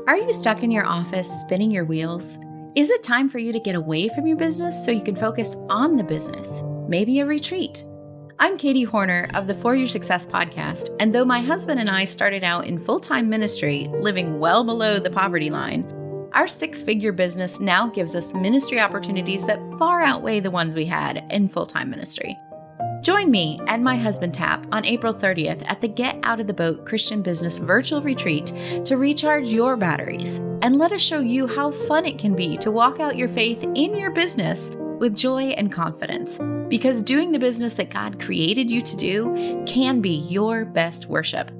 Are you stuck in your office spinning your wheels? Is it time for you to get away from your business so you can focus on the business? Maybe a retreat. I'm Katie Horner of the For Your Success podcast, and though my husband and I started out in full-time ministry, living well below the poverty line, our six-figure business now gives us ministry opportunities that far outweigh the ones we had in full-time ministry. Join me and my husband Tap on April 30th at the Get Out of the Boat Christian Business Virtual Retreat to recharge your batteries, and let us show you how fun it can be to walk out your faith in your business with joy and confidence, because doing the business that God created you to do can be your best worship.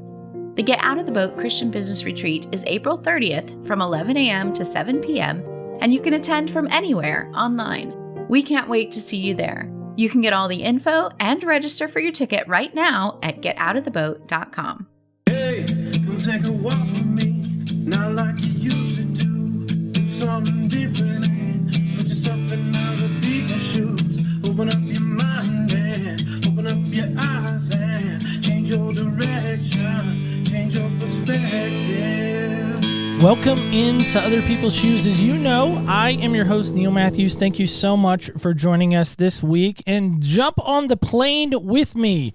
The Get Out of the Boat Christian Business Retreat is April 30th from 11 a.m. to 7 p.m., and you can attend from anywhere online. We can't wait to see you there. You can get all the info and register for your ticket right now at getoutoftheboat.com. Hey, come take a walk with me, not like you used to do. Do something different and put yourself in other people's shoes. Open up your mind and open up your eyes and change your direction, change your perspective. Welcome into Other People's Shoes. As you know, I am your host, Neil Matthews. Thank you so much for joining us this week, and jump on the plane with me.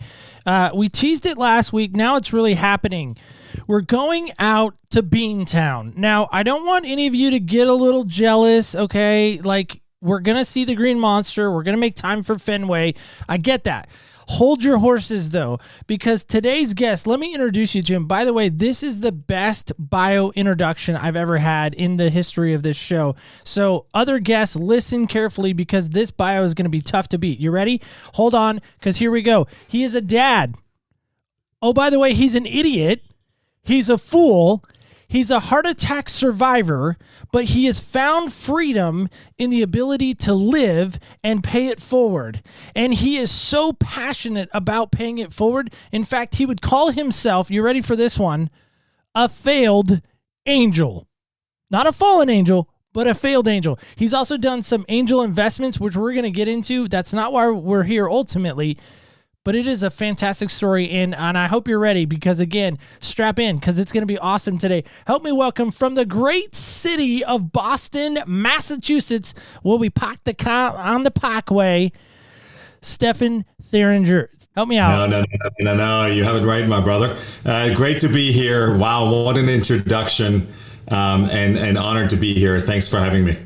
We teased it last week. Now it's really happening. We're going out to Beantown. Now, I don't want any of you to get a little jealous, okay? Like, we're going to see the Green Monster. We're going to make time for Fenway. I get that. Hold your horses, though, because today's guest, let me introduce you to him. By the way, this is the best bio introduction I've ever had in the history of this show. So other guests, listen carefully, because this bio is going to be tough to beat. You ready? Hold on, because here we go. He is a dad. Oh, by the way, he's an idiot. He's a fool. He's a heart attack survivor, but he has found freedom in the ability to live and pay it forward. And he is so passionate about paying it forward. In fact, he would call himself, you ready for this one, a failed angel. Not a fallen angel, but a failed angel. He's also done some angel investments, which we're going to get into. That's not why we're here ultimately. But it is a fantastic story, and I hope you're ready, because, again, strap in, because it's going to be awesome today. Help me welcome from the great city of Boston, Massachusetts, where we park the car on the parkway, Stephan Thieringer. Help me out. No. You have it right, my brother. Great to be here. Wow, what an introduction, and honored to be here. Thanks for having me.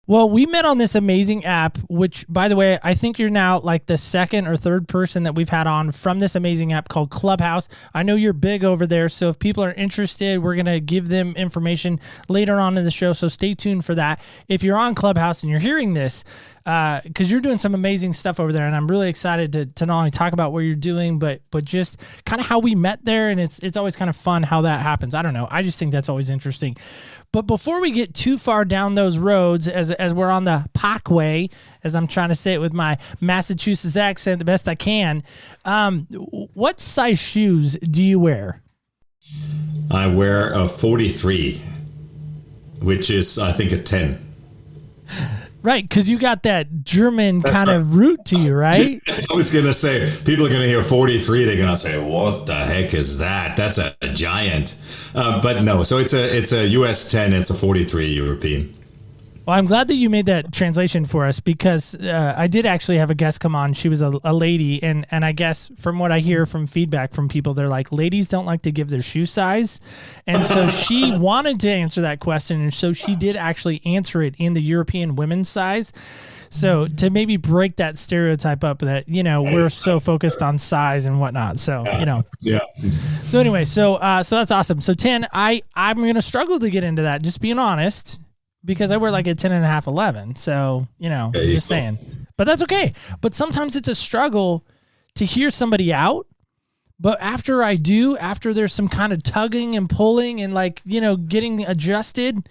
Well, we met on this amazing app, which, by the way, I think you're now like the second or third person that we've had on from this amazing app called Clubhouse. I know you're big over there, so if people are interested, we're going to give them information later on in the show, so stay tuned for that. If you're on Clubhouse and you're hearing this, because you're doing some amazing stuff over there, and I'm really excited to not only talk about what you're doing, but just kind of how we met there, and it's always kind of fun how that happens. I don't know. I just think that's always interesting. But before we get too far down those roads, as we're on the parkway, as I'm trying to say it with my Massachusetts accent the best I can, what size shoes do you wear? I wear a 43, which is, I think, a 10. Right, because you got that German kind of root to you, right? I was going to say, people are going to hear 43. They're going to say, what the heck is that? That's a giant. But no, so it's a US 10. It's a 43 European. Well, I'm glad that you made that translation for us, because I did actually have a guest come on. She was a lady, and I guess from what I hear from feedback from people, they're like, ladies don't like to give their shoe size. And so she wanted to answer that question, and so she did actually answer it in the European women's size. So to maybe break that stereotype up that, we're so focused on size and whatnot. So, Yeah. So anyway, so that's awesome. So 10, I'm going to struggle to get into that, just being honest, because I wear like a 10 and a half, 11. So, just saying. But that's okay. But sometimes it's a struggle to hear somebody out. But after there's some kind of tugging and pulling and getting adjusted,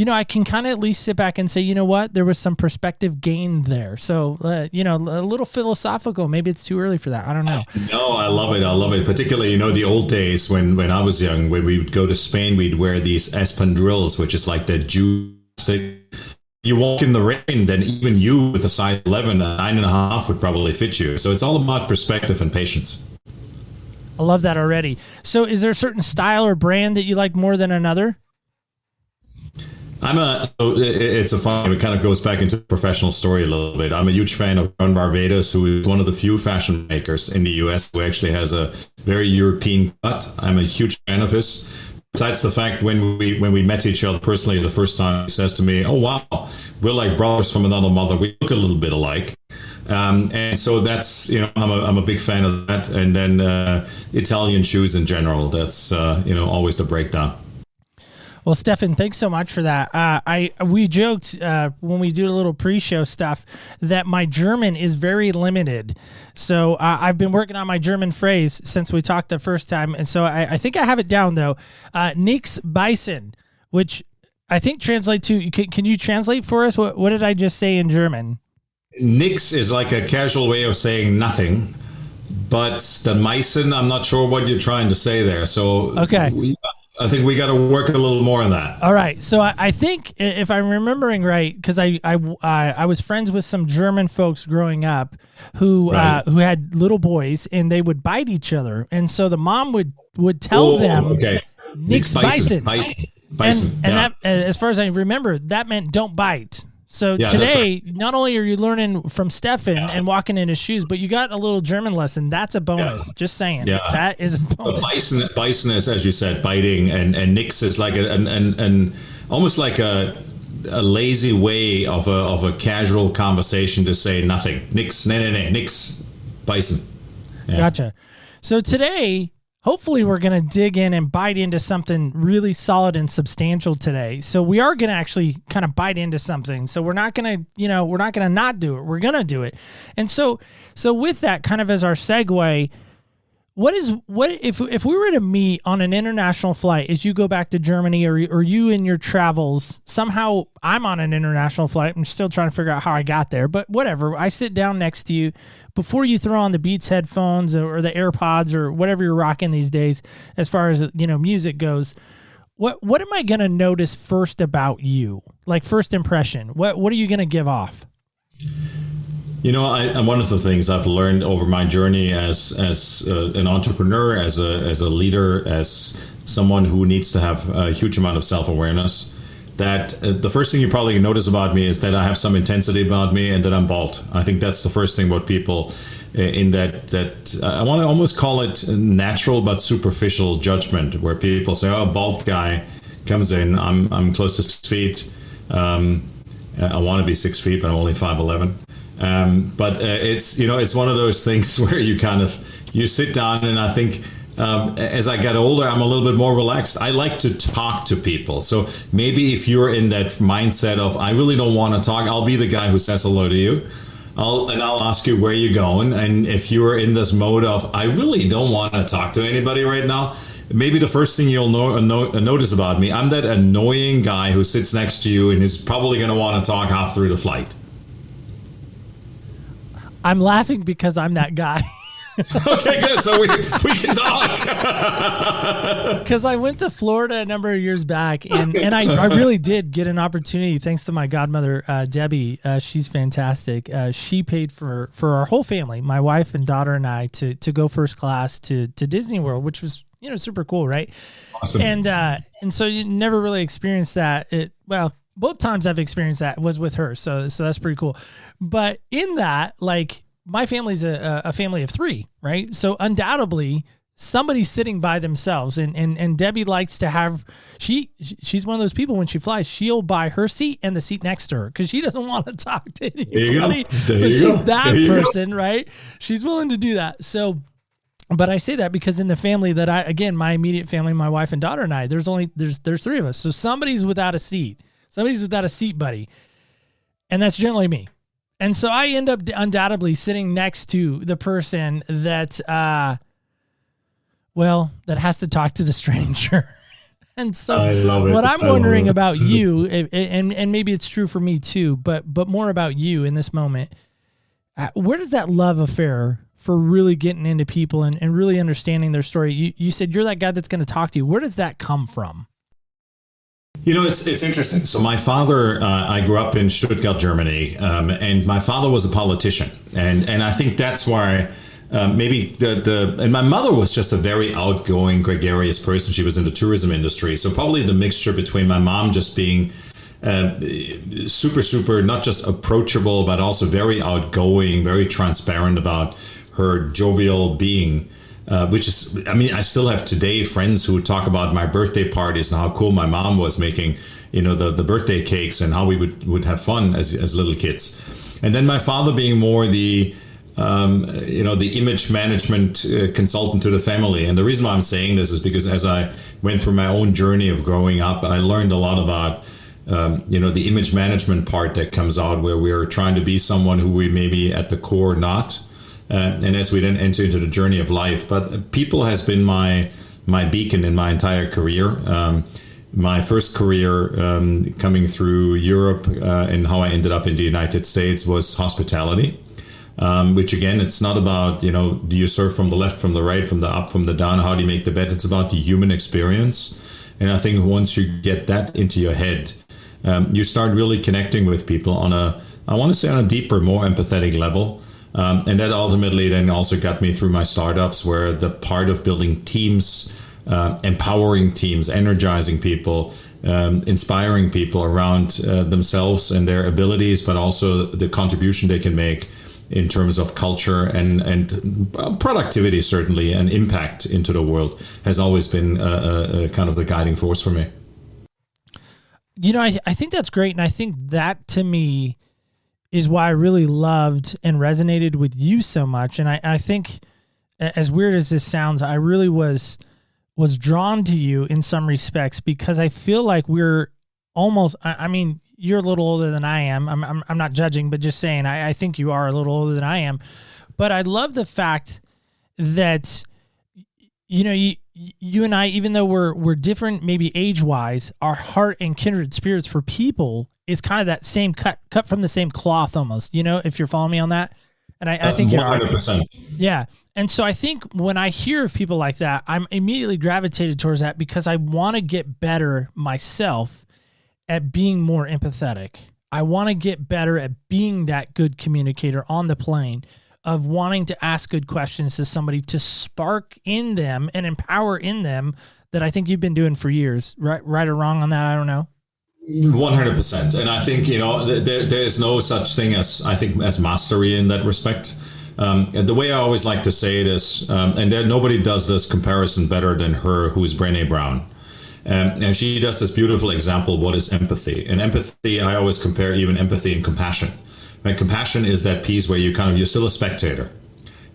I can kind of at least sit back and say, you know what, there was some perspective gained there. So, a little philosophical. Maybe it's too early for that. I don't know. No, I love it. Particularly, the old days when I was young, when we would go to Spain, we'd wear these espadrilles, which is like the Jew. You walk in the rain, then even you with a size 11, a 9.5 would probably fit you. So it's all about perspective and patience. I love that already. So is there a certain style or brand that you like more than another? It's a fun, it kind of goes back into the professional story a little bit. I'm a huge fan of John Varvatos, who is one of the few fashion makers in the US who actually has a very European cut. I'm a huge fan of his. Besides the fact when we met each other personally the first time, he says to me, "Oh wow, we're like brothers from another mother. We look a little bit alike." And so that's, I'm a big fan of that. And then Italian shoes in general. That's always the breakdown. Well, Stephan, thanks so much for that. We joked when we do a little pre-show stuff that my German is very limited. So I've been working on my German phrase since we talked the first time, and so I think I have it down though. Nix beißen, which I think translate to. Can you translate for us? What did I just say in German? Nix is like a casual way of saying nothing, but the Meissen, I'm not sure what you're trying to say there. So okay. I think we got to work a little more on that. All right. So I think if I'm remembering right, because I was friends with some German folks growing up who had little boys, and they would bite each other. And so the mom would tell them, "Nix beißen." And that, as far as I remember, that meant don't bite. So today, not only are you learning from Stephan and walking in his shoes, but you got a little German lesson. That's a bonus. Yeah. Just saying. Yeah. That is a bonus. Beißen is, as you said, biting, and nix is like an almost like a lazy way of a casual conversation to say nothing. Nix, nix, beißen. Yeah. Gotcha. So today, hopefully we're going to dig in and bite into something really solid and substantial today. So we are going to actually kind of bite into something. So we're not going to not do it. We're going to do it. And so with that kind of as our segue, what if we were to meet on an international flight as you go back to Germany or you in your travels, somehow I'm on an international flight. I'm still trying to figure out how I got there, but whatever. I sit down next to you before you throw on the Beats headphones or the AirPods or whatever you're rocking these days, as far as, music goes. What am I going to notice first about you? Like first impression, what are you going to give off? One of the things I've learned over my journey as an entrepreneur, as a leader, as someone who needs to have a huge amount of self-awareness, that the first thing you probably notice about me is that I have some intensity about me and that I'm bald. I think that's the first thing about people in that I want to almost call it natural but superficial judgment, where people say, "Oh, a bald guy comes in. I'm close to 6 feet. I want to be 6 feet, but I'm only 5'11". But it's one of those things where you sit down, and I think as I get older, I'm a little bit more relaxed. I like to talk to people. So maybe if you're in that mindset of I really don't want to talk, I'll be the guy who says hello to you. I'll ask you where you're going. And if you're in this mode of I really don't want to talk to anybody right now, maybe the first thing you'll notice about me, I'm that annoying guy who sits next to you and is probably going to want to talk half through the flight. I'm laughing because I'm that guy. Okay, good. So we can talk. Because I went to Florida a number of years back, and I really did get an opportunity, thanks to my godmother, Debbie. She's fantastic. She paid for our whole family, my wife and daughter and I, to go first class to Disney World, which was super cool, right? Awesome. And so you never really experienced that. Both times I've experienced that was with her, so that's pretty cool. But in that, like, my family's a family of 3, right? So undoubtedly somebody's sitting by themselves, and Debbie likes to have, she's one of those people when she flies, she'll buy her seat and the seat next to her because she doesn't want to talk to anybody. So she's that person, right? She's willing to do that. So, but I say that because in the family that my immediate family, my wife and daughter and I, there's 3 of us. So somebody's without a seat. Somebody's without a seat buddy. And that's generally me. And so I end up undoubtedly sitting next to the person that, that has to talk to the stranger. And so I love it. What I'm wondering about you, and maybe it's true for me too, but more about you in this moment, where does that love affair for really getting into people and really understanding their story? You said you're that guy that's going to talk to you. Where does that come from? It's interesting. So my father, I grew up in Stuttgart, Germany, and my father was a politician. And I think that's why maybe and my mother was just a very outgoing, gregarious person. She was in the tourism industry. So probably the mixture between my mom just being super, not just approachable, but also very outgoing, very transparent about her jovial being. Which is, I mean, I still have today friends who talk about my birthday parties and how cool my mom was making, the birthday cakes and how we would have fun as little kids. And then my father being more the image management consultant to the family. And the reason why I'm saying this is because as I went through my own journey of growing up, I learned a lot about, the image management part that comes out where we're trying to be someone who we maybe at the core not. And as we then enter into the journey of life, but people has been my beacon in my entire career. My first career coming through Europe and how I ended up in the United States was hospitality, which again, it's not about, do you serve from the left, from the right, from the up, from the down, how do you make the bed? It's about the human experience. And I think once you get that into your head, you start really connecting with people on a deeper, more empathetic level. And that ultimately then also got me through my startups, where the part of building teams, empowering teams, energizing people, inspiring people around themselves and their abilities, but also the contribution they can make in terms of culture and productivity, certainly, and impact into the world has always been a kind of the guiding force for me. I think that's great. And I think that to me is why I really loved and resonated with you so much. And I think, as weird as this sounds, I really was drawn to you in some respects because I feel like we're almost, I mean, you're a little older than I am. I'm not judging, but just saying, I think you are a little older than I am. But I love the fact that, you and I, even though we're different, maybe age-wise, our heart and kindred spirits for people is kind of that same cut from the same cloth almost, if you're following me on that. And I think 100%. Yeah. And so I think when I hear of people like that, I'm immediately gravitated towards that because I want to get better myself at being more empathetic. I want to get better at being that good communicator on the plane, of wanting to ask good questions to somebody to spark in them and empower in them that I think you've been doing for years. Right or wrong on that? I don't know. 100%. And I think, there is no such thing as mastery in that respect. And the way I always like to say it is, and nobody does this comparison better than her, who is Brené Brown. And she does this beautiful example, what is empathy? And empathy, I always compare even empathy and compassion. Right? Compassion is that piece where you're still a spectator.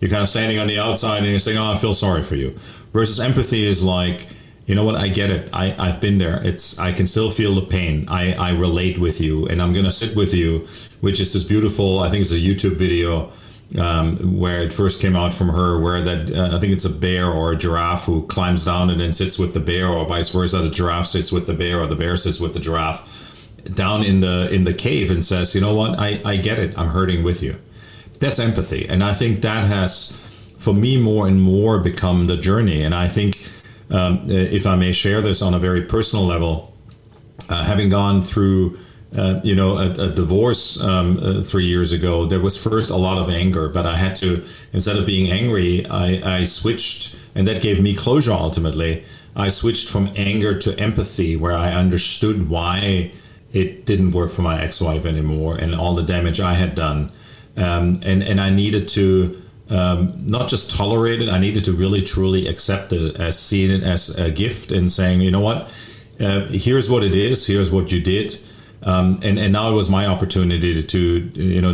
You're kind of standing on the outside and you're saying, oh, I feel sorry for you. Versus empathy is like, you know what, I get it. I've been there. I can still feel the pain. I relate with you, and I'm going to sit with you, which is this beautiful, I think it's a YouTube video where it first came out from her, where I think it's a bear or a giraffe who climbs down and then sits with the bear, or vice versa. The giraffe sits with the bear, or the bear sits with the giraffe down in the cave and says, you know what, I get it. I'm hurting with you. That's empathy. And I think that has, for me, more and more become the journey. And I think, if I may share this on a very personal level, having gone through, a divorce 3 years ago, there was first a lot of anger, but I had to, instead of being angry, I switched, and that gave me closure ultimately. I switched from anger to empathy, where I understood why it didn't work for my ex-wife anymore and all the damage I had done. And I needed to not just tolerate it, I needed to really truly accept it, as seeing it as a gift and saying, you know what, here's what it is, here's what you did. And now it was my opportunity to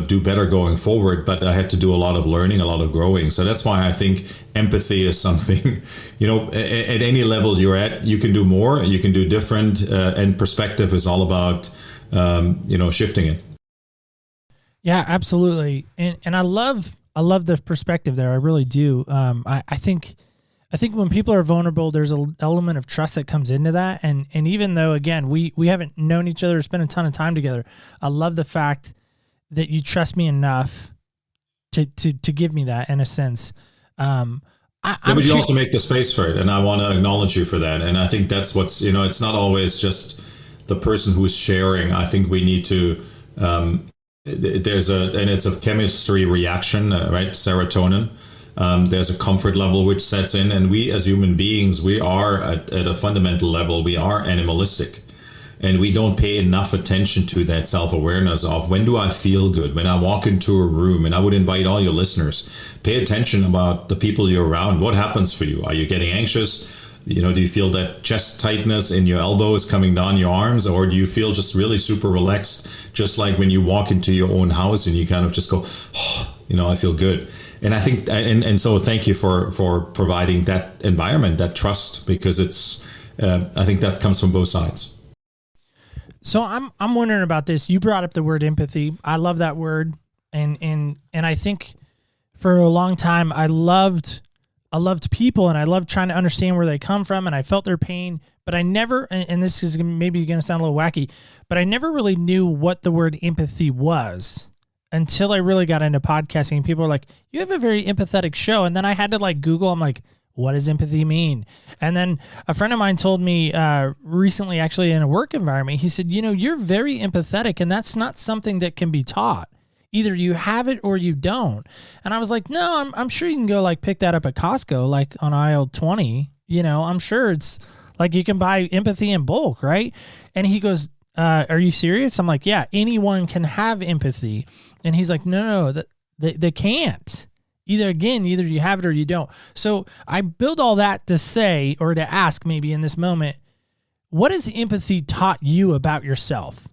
do better going forward, but I had to do a lot of learning, a lot of growing. So that's why I think empathy is something, at any level you're at, you can do more, you can do different, and perspective is all about, shifting it. Yeah, absolutely. And I love the perspective there. I really do. I think when people are vulnerable, there's an element of trust that comes into that. And even though, again, we haven't known each other or spent a ton of time together, I love the fact that you trust me enough to give me that, in a sense. But you also make the space for it. And I want to acknowledge you for that. And I think that's what's, it's not always just the person who's sharing. I think we need to, it's a chemistry reaction, right? Serotonin. There's a comfort level which sets in, and we as human beings, we are at a fundamental level, we are animalistic. And we don't pay enough attention to that self-awareness of when do I feel good? When I walk into a room, and I would invite all your listeners, pay attention about the people you're around. What happens for you? Are you getting anxious? You know, do you feel that chest tightness in your elbows coming down your arms? Or do you feel just really super relaxed, just like when you walk into your own house and you kind of just go, oh, you know, I feel good. And I think, and so thank you for providing that environment, that trust, because it's, I think that comes from both sides. So I'm wondering about this. You brought up the word empathy. I love that word, and I think for a long time I loved people, and I loved trying to understand where they come from, and I felt their pain. But I never, and this is maybe going to sound a little wacky, but I never really knew what the word empathy was until I really got into podcasting. And people were like, "You have a very empathetic show," and then I had to like Google. I'm like, what does empathy mean? And then a friend of mine told me recently, actually in a work environment, he said, you know, you're very empathetic, and that's not something that can be taught. Either you have it or you don't. And I was like, no, I'm sure you can go like pick that up at Costco, like on aisle 20. You know, I'm sure it's like you can buy empathy in bulk, right? And he goes, are you serious? I'm like, yeah, anyone can have empathy. And he's like, no, they can't. Either you have it or you don't. So I build all that to say, or to ask maybe in this moment, what has empathy taught you about yourself?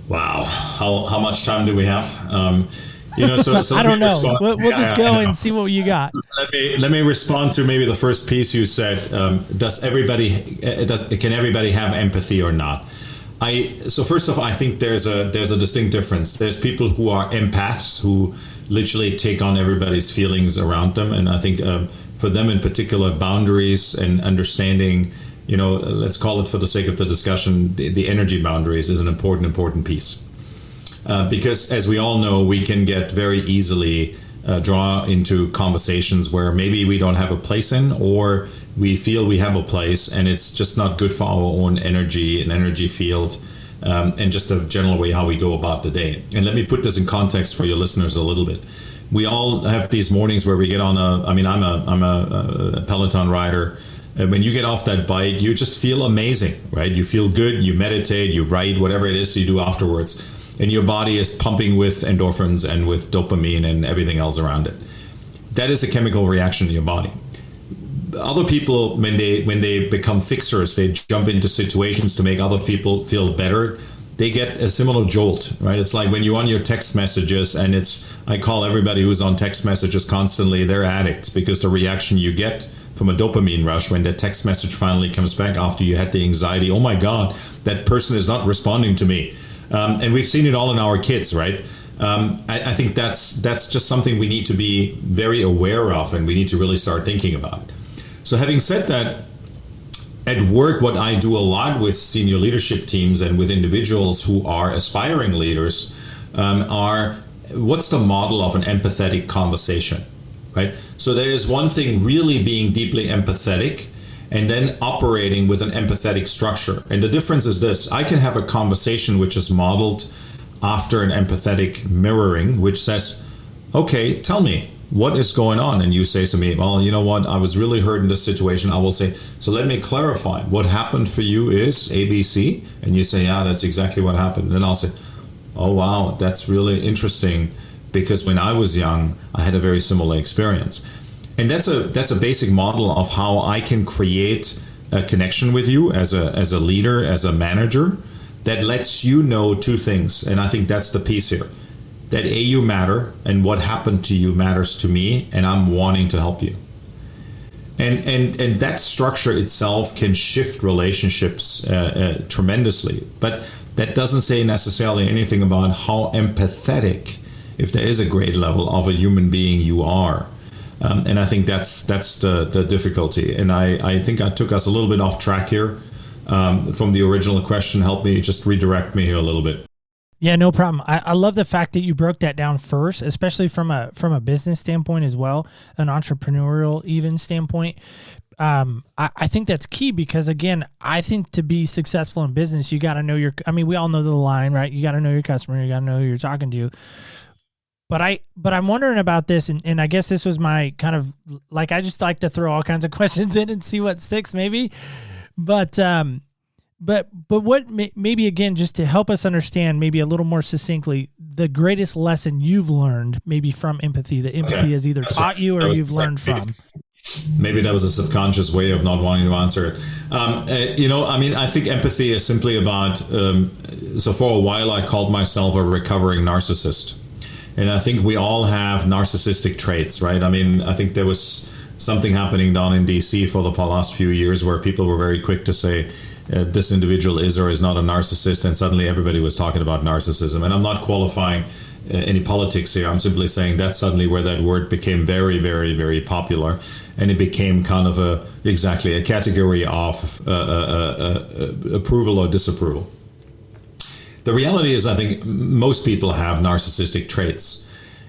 Wow. How much time do we have? You know, so I don't know. We'll just go and see what you got. Let me respond to maybe the first piece you said. Can everybody have empathy or not? So first off, I think there's a distinct difference. There's people who are empaths who literally take on everybody's feelings around them, and I think for them in particular, boundaries and understanding, you know, let's call it for the sake of the discussion, the energy boundaries is an important piece, because as we all know, we can get very easily draw into conversations where maybe we don't have a place in, or we feel we have a place and it's just not good for our own energy and energy field, and just a general way how we go about the day. And let me put this in context for your listeners a little bit. We all have these mornings where we get on I'm a Peloton rider. And when you get off that bike, you just feel amazing, right? You feel good, you meditate, you write, whatever it is you do afterwards. And your body is pumping with endorphins and with dopamine and everything else around it. That is a chemical reaction in your body. Other people, when they become fixers, they jump into situations to make other people feel better. They get a similar jolt, right? It's like when you're on your text messages, and I call everybody who's on text messages constantly, they're addicts, because the reaction you get from a dopamine rush when that text message finally comes back after you had the anxiety, oh my God, that person is not responding to me. And we've seen it all in our kids, right? I think that's just something we need to be very aware of, and we need to really start thinking about it. So having said that, at work, what I do a lot with senior leadership teams and with individuals who are aspiring leaders are what's the model of an empathetic conversation, right? So there is one thing really being deeply empathetic and then operating with an empathetic structure. And the difference is this: I can have a conversation which is modeled after an empathetic mirroring, which says, okay, tell me, what is going on? And you say to me, well, you know what, I was really hurt in this situation. I will say, so let me clarify. What happened for you is ABC. And you say, yeah, that's exactly what happened. And then I'll say, oh, wow, that's really interesting, because when I was young, I had a very similar experience. And that's a basic model of how I can create a connection with you as a leader, as a manager, that lets you know two things. And I think that's the piece here. That A, you matter, and what happened to you matters to me, and I'm wanting to help you. And that structure itself can shift relationships tremendously. But that doesn't say necessarily anything about how empathetic, if there is a grade level of a human being, you are. And I think that's the difficulty. And I think I took us a little bit off track here from the original question. Help me, just redirect me here a little bit. Yeah, no problem. I love the fact that you broke that down first, especially from a business standpoint as well, an entrepreneurial even standpoint. I think that's key, because again, I think to be successful in business, you got to know we all know the line, right? You got to know your customer, you got to know who you're talking to. But I'm wondering about this, and I guess this was my kind of, like, I just like to throw all kinds of questions in and see what sticks maybe. But But what maybe again, just to help us understand maybe a little more succinctly, the greatest lesson you've learned maybe from empathy that empathy has either taught you or you've learned from. Maybe that was a subconscious way of not wanting to answer it. I think empathy is simply about, so for a while I called myself a recovering narcissist. And I think we all have narcissistic traits, right? I mean, I think there was something happening down in DC for the last few years where people were very quick to say, this individual is or is not a narcissist, and suddenly everybody was talking about narcissism. And I'm not qualifying any politics here. I'm simply saying that's suddenly where that word became very, very, very popular, and it became kind of a category of approval or disapproval. The reality is, I think most people have narcissistic traits.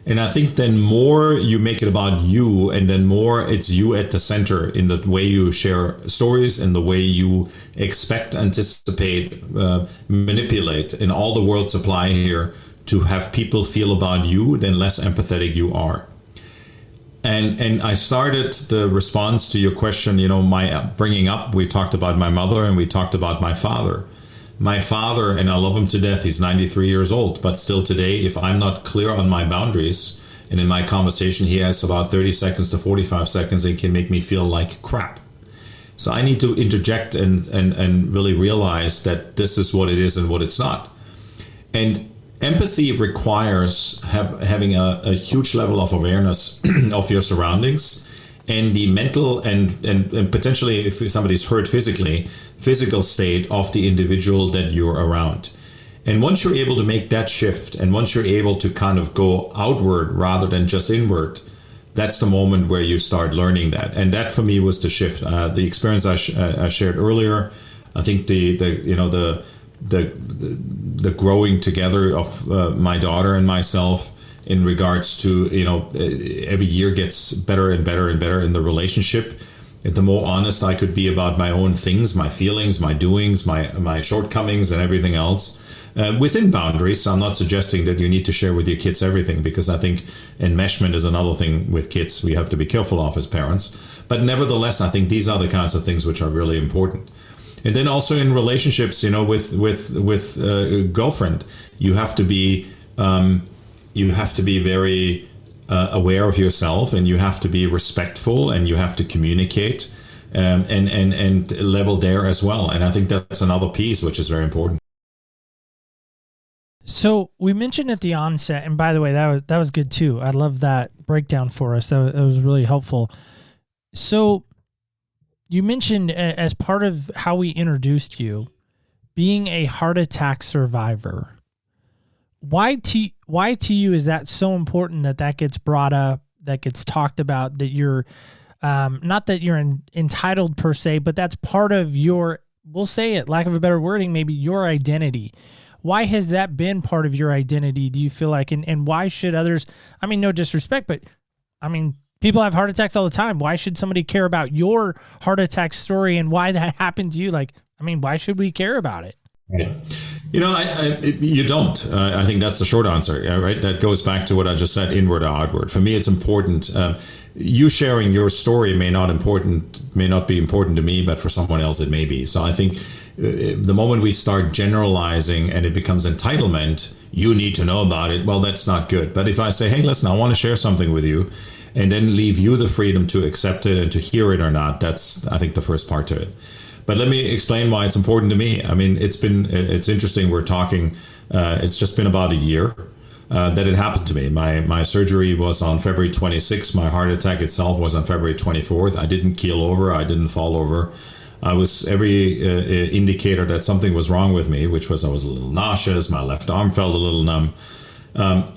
And I think then more you make it about you, and then more it's you at the center in the way you share stories, and the way you expect, anticipate, manipulate, and all the words apply here to have people feel about you, then less empathetic you are. And I started the response to your question, my bringing up, we talked about my mother and we talked about my father. My father, and I love him to death, he's 93 years old, but still today, if I'm not clear on my boundaries, and in my conversation he has about 30 seconds to 45 seconds, it can make me feel like crap. So I need to interject and really realize that this is what it is and what it's not. And empathy requires having a huge level of awareness of your surroundings, and the mental and potentially, if somebody's hurt physical state of the individual that you're around. And once you're able to make that shift, and once you're able to kind of go outward rather than just inward, that's the moment where you start learning that. And that for me was the shift. The experience I shared earlier, I think the growing together of my daughter and myself, in regards to, every year gets better and better and better in the relationship. And the more honest I could be about my own things, my feelings, my doings, my shortcomings and everything else, within boundaries. So I'm not suggesting that you need to share with your kids everything, because I think enmeshment is another thing with kids we have to be careful of as parents. But nevertheless, I think these are the kinds of things which are really important. And then also in relationships, with girlfriend, you have to be very aware of yourself, and you have to be respectful, and you have to communicate and level there as well. And I think that's another piece which is very important. So we mentioned at the onset, and by the way, that was good too. I love that breakdown for us. That was really helpful. So you mentioned, as part of how we introduced you, being a heart attack survivor. Why to you is that so important that gets brought up, that gets talked about, that you're not that you're entitled per se, but that's part of your, we'll say it, lack of a better wording, maybe your identity. Why has that been part of your identity, do you feel like? And why should others, I mean, no disrespect, but I mean, people have heart attacks all the time. Why should somebody care about your heart attack story and why that happened to you? Like, I mean, why should we care about it? Yeah. You don't. I think that's the short answer, right? That goes back to what I just said, inward or outward. For me, it's important. You sharing your story may not be important to me, but for someone else it may be. So I think the moment we start generalizing and it becomes entitlement, you need to know about it, well, that's not good. But if I say, hey, listen, I want to share something with you, and then leave you the freedom to accept it and to hear it or not, that's, I think, the first part to it. But let me explain why it's important to me. I mean, it's interesting. We're talking, it's just been about a year that it happened to me. My surgery was on February 26th. My heart attack itself was on February 24th. I didn't keel over. I didn't fall over. I was every indicator that something was wrong with me, which was I was a little nauseous. My left arm felt a little numb.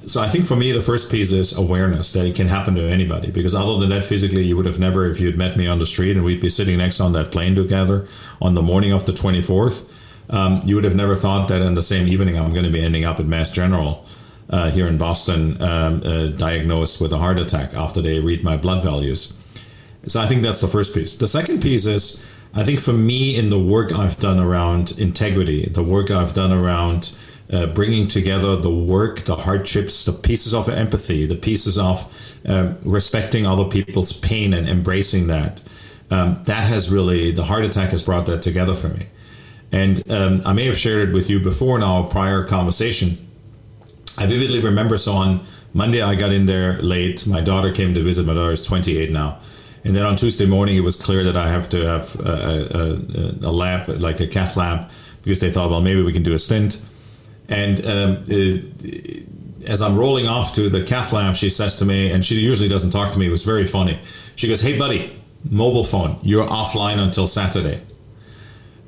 So I think for me, the first piece is awareness that it can happen to anybody, because other than that, physically, you would have never, if you'd met me on the street and we'd be sitting next on that plane together on the morning of the 24th, you would have never thought that in the same evening, I'm going to be ending up at Mass General here in Boston, diagnosed with a heart attack after they read my blood values. So I think that's the first piece. The second piece is, I think for me, in the work I've done around integrity, the work I've done around bringing together the work, the hardships, the pieces of empathy, the pieces of respecting other people's pain and embracing that. That has really, the heart attack has brought that together for me. And I may have shared it with you before in our prior conversation. I vividly remember, so on Monday I got in there late. My daughter came to visit. My daughter is 28 now. And then on Tuesday morning, it was clear that I have to have a lab, like a cath lab, because they thought, well, maybe we can do a stint. And as I'm rolling off to the cath lab, she says to me, and she usually doesn't talk to me, it was very funny. She goes, "Hey, buddy, mobile phone, you're offline until Saturday."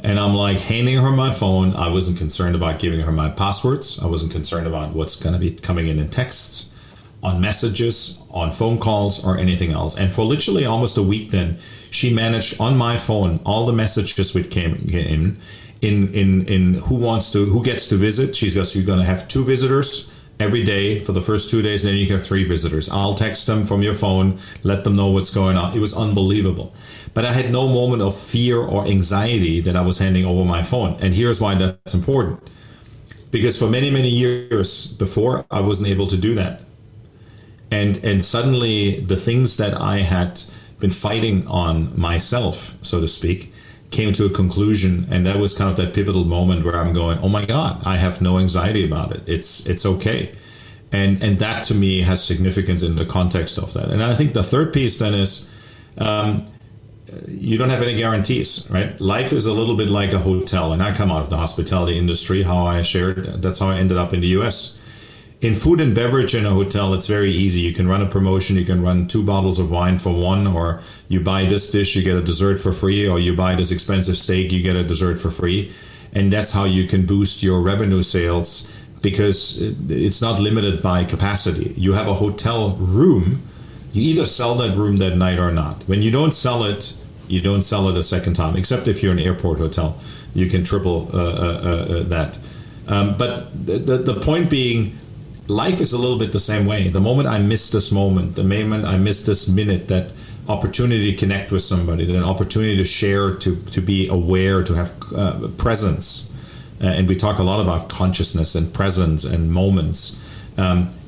And I'm like handing her my phone. I wasn't concerned about giving her my passwords. I wasn't concerned about what's going to be coming in texts, on messages, on phone calls, or anything else. And for literally almost a week then, she managed on my phone all the messages which came in who gets to visit. She goes, "You're going to have 2 visitors every day for the first 2 days, and then you can have 3 visitors. I'll text them from your phone, let them know what's going on." It was unbelievable. But I had no moment of fear or anxiety that I was handing over my phone. And here's why that's important. Because for many, many years before, I wasn't able to do that. And suddenly the things that I had been fighting on myself, so to speak, came to a conclusion. And that was kind of that pivotal moment where I'm going, oh my God, I have no anxiety about it. It's okay. And that to me has significance in the context of that. And I think the third piece then is, you don't have any guarantees, right? Life is a little bit like a hotel. And I come out of the hospitality industry, how I shared, that's how I ended up in the US. In food and beverage in a hotel, it's very easy. You can run a promotion. You can run 2 bottles of wine for one, or you buy this dish, you get a dessert for free, or you buy this expensive steak, you get a dessert for free. And that's how you can boost your revenue sales, because it's not limited by capacity. You have a hotel room. You either sell that room that night or not. When you don't sell it, you don't sell it a second time, except if you're an airport hotel. You can triple that. But the point being, life is a little bit the same way. The moment I miss this moment, the moment I miss this minute, that opportunity to connect with somebody, that opportunity to share, to be aware, to have presence. And we talk a lot about consciousness and presence and moments.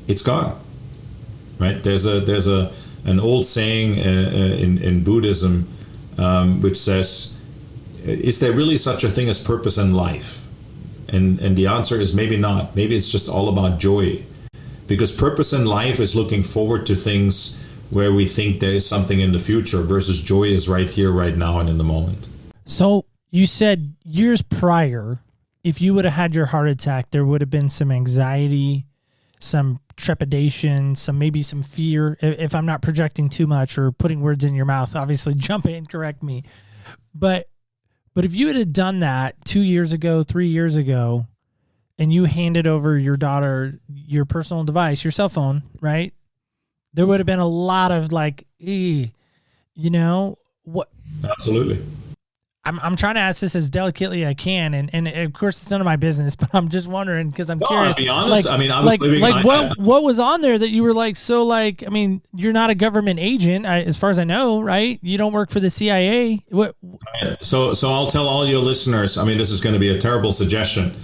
It's gone, right? There's an old saying in Buddhism which says, is there really such a thing as purpose in life? And the answer is maybe not. Maybe it's just all about joy. Because purpose in life is looking forward to things where we think there is something in the future, versus joy is right here, right now, and in the moment. So you said years prior, if you would have had your heart attack, there would have been some anxiety, some trepidation, maybe some fear. If I'm not projecting too much or putting words in your mouth, obviously jump in, correct me. But if you had done that 2 years ago, 3 years ago, and you handed over your daughter your personal device, your cell phone, right? There would have been a lot of like, what? Absolutely. I'm trying to ask this as delicately as I can, and of course it's none of my business, but I'm just wondering because I'm curious. To be honest, like, I mean, I was living. What was on there that you were like, so like, I mean, you're not a government agent, as far as I know, right? You don't work for the CIA. What? So I'll tell all your listeners. I mean, this is going to be a terrible suggestion,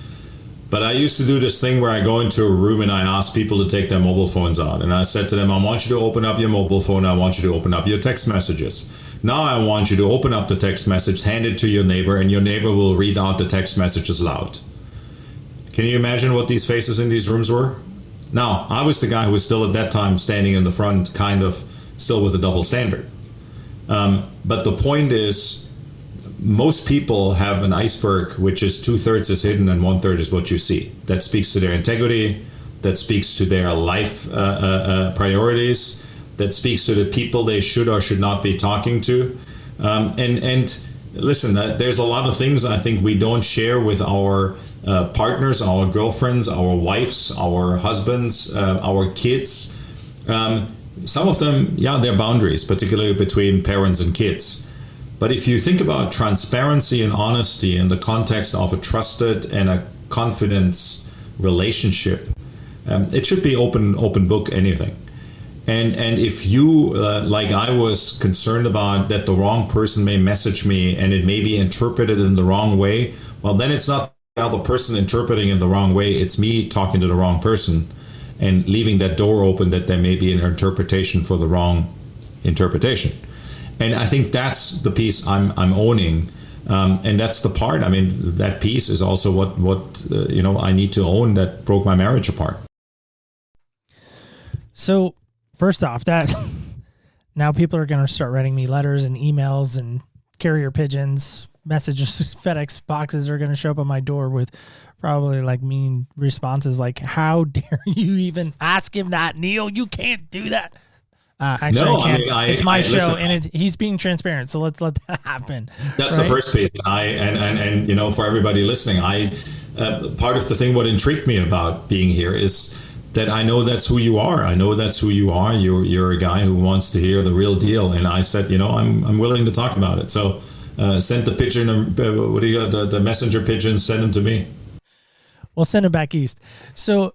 but I used to do this thing where I go into a room and I ask people to take their mobile phones out, and I said to them, I want you to open up your mobile phone. I want you to open up your text messages. Now I want you to open up the text message, hand it to your neighbor, and your neighbor will read out the text messages loud. Can you imagine what these faces in these rooms were? Now, I was the guy who was still at that time standing in the front, kind of still with a double standard. But the point is, most people have an iceberg, which is 2/3 is hidden and 1/3 is what you see. That speaks to their integrity, that speaks to their life priorities, that speaks to the people they should or should not be talking to. And listen, there's a lot of things I think we don't share with our partners, our girlfriends, our wives, our husbands, our kids. Some of them, they're boundaries, particularly between parents and kids. But if you think about transparency and honesty in the context of a trusted and a confidence relationship, it should be open book, anything. And if you, like I was, concerned about that the wrong person may message me and it may be interpreted in the wrong way, well, then it's not the other person interpreting in the wrong way. It's me talking to the wrong person and leaving that door open that there may be an interpretation for the wrong interpretation. And I think that's the piece I'm owning. And that's the part. I mean, that piece is also what I need to own that broke my marriage apart. So first off, that now people are going to start writing me letters and emails and carrier pigeons, messages, FedEx boxes are going to show up on my door with probably like mean responses like, how dare you even ask him that, Neil? You can't do that. Actually, no, I can't. It's my show, and he's being transparent, so let's let that happen. That's right? The first piece. And for everybody listening, part of the thing what intrigued me about being here is that I know that's who you are. I know that's who you are. You're a guy who wants to hear the real deal, and I said, I'm willing to talk about it. So send the pigeon. What do you got? The messenger pigeons. Send them to me. We'll send them back east. So.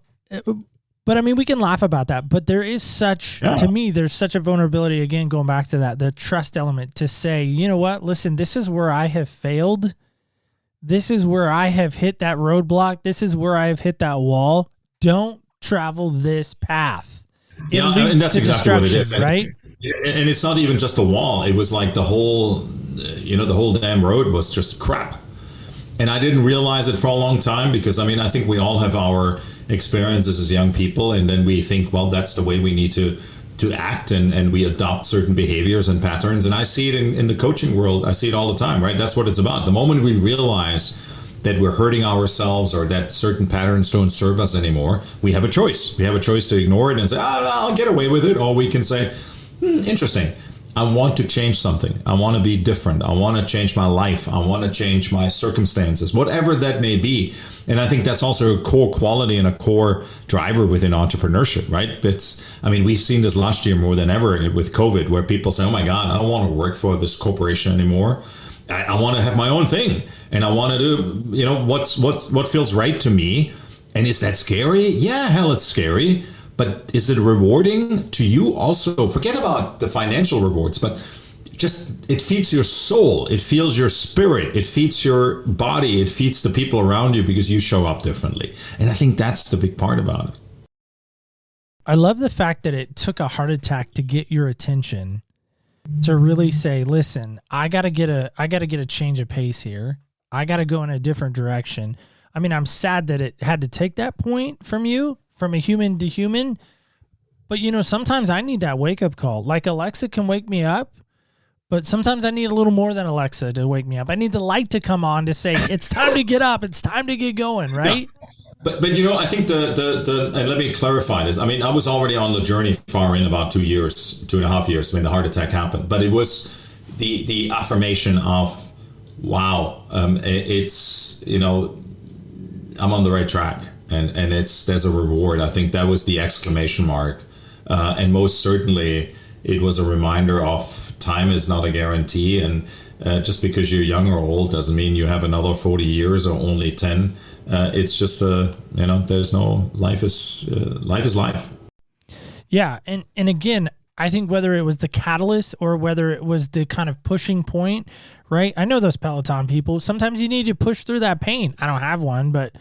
But I mean, we can laugh about that, but there is to me, there's such a vulnerability, again, going back to that, the trust element to say, you know what, listen, this is where I have failed. This is where I have hit that roadblock. This is where I have hit that wall. Don't travel this path. It leads to destruction, right? And it's not even just a wall. It was like the whole damn road was just crap. And I didn't realize it for a long time because, I think we all have our experiences as young people, and then we think, well, that's the way we need to act, and we adopt certain behaviors and patterns. And I see it in the coaching world. I see it all the time, right? That's what it's about. The moment we realize that we're hurting ourselves or that certain patterns don't serve us anymore, we have a choice. We have a choice to ignore it and say, I'll get away with it. Or we can say, interesting. I want to change something. I want to be different. I want to change my life. I want to change my circumstances, whatever that may be. And I think that's also a core quality and a core driver within entrepreneurship, right? We've seen this last year more than ever with COVID, where people say, oh my God, I don't want to work for this corporation anymore. I want to have my own thing. And I want to do, what feels right to me. And is that scary? Yeah, hell, it's scary. But is it rewarding to you also? Forget about the financial rewards, but just it feeds your soul. It feeds your spirit. It feeds your body. It feeds the people around you because you show up differently. And I think that's the big part about it. I love the fact that it took a heart attack to get your attention to really say, listen, I got to get a change of pace here. I got to go in a different direction. I'm sad that it had to take that point from you, from a human to human. But, sometimes I need that wake-up call. Like Alexa can wake me up, but sometimes I need a little more than Alexa to wake me up. I need the light to come on to say, it's time to get up. It's time to get going, right? Yeah. But I think and let me clarify this. I was already on the journey far in about 2.5 years when the heart attack happened. But it was the affirmation of, wow, it's, I'm on the right track. And there's a reward. I think that was the exclamation mark. And most certainly it was a reminder of time is not a guarantee. And just because you're young or old doesn't mean you have another 40 years or only 10. It's just, there's no, life is life. Yeah. And again, I think whether it was the catalyst or whether it was the kind of pushing point, right? I know those Peloton people, sometimes you need to push through that pain. I don't have one, but